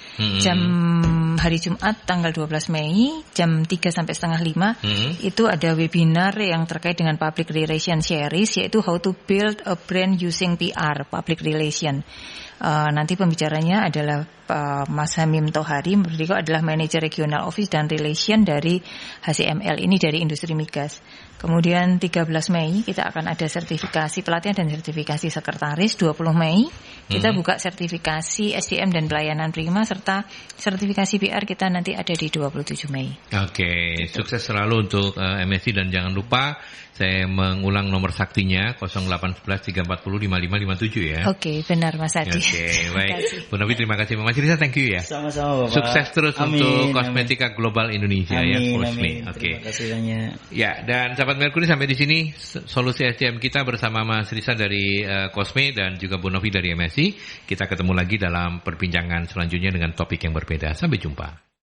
S2: Hari Jumat tanggal 12 Mei jam 3 sampai setengah 5 itu ada webinar yang terkait dengan public relation series, yaitu how to build a brand using PR, public relation. Nanti pembicaranya adalah Mas Hamim Tohari, beliau adalah manajer regional office dan relation dari HCML, ini dari industri migas. Kemudian 13 Mei kita akan ada sertifikasi pelatihan dan sertifikasi sekretaris. 20 Mei kita buka sertifikasi SDM dan pelayanan prima, serta sertifikasi PR kita nanti ada di 27 Mei. Oke,
S1: sukses selalu untuk MSI, dan jangan lupa saya mengulang nomor saktinya 0811 340 5557 ya.
S2: Oke, benar Mas Adi.
S1: Oke, baik. Bu Novi, terima kasih. Mas Riza, thank you ya.
S3: Sama-sama Bapak.
S1: Sukses terus untuk Kosmetika Global Indonesia ya,
S3: Amin. Oke. Terima kasih banyak.
S1: Ya, dan sahabat Merkuri, sampai di sini solusi SDM kita bersama Mas Riza dari Kosme dan juga Bu Novi dari MSI. Kita ketemu lagi dalam perbincangan selanjutnya dengan topik yang berbeda. Sampai jumpa.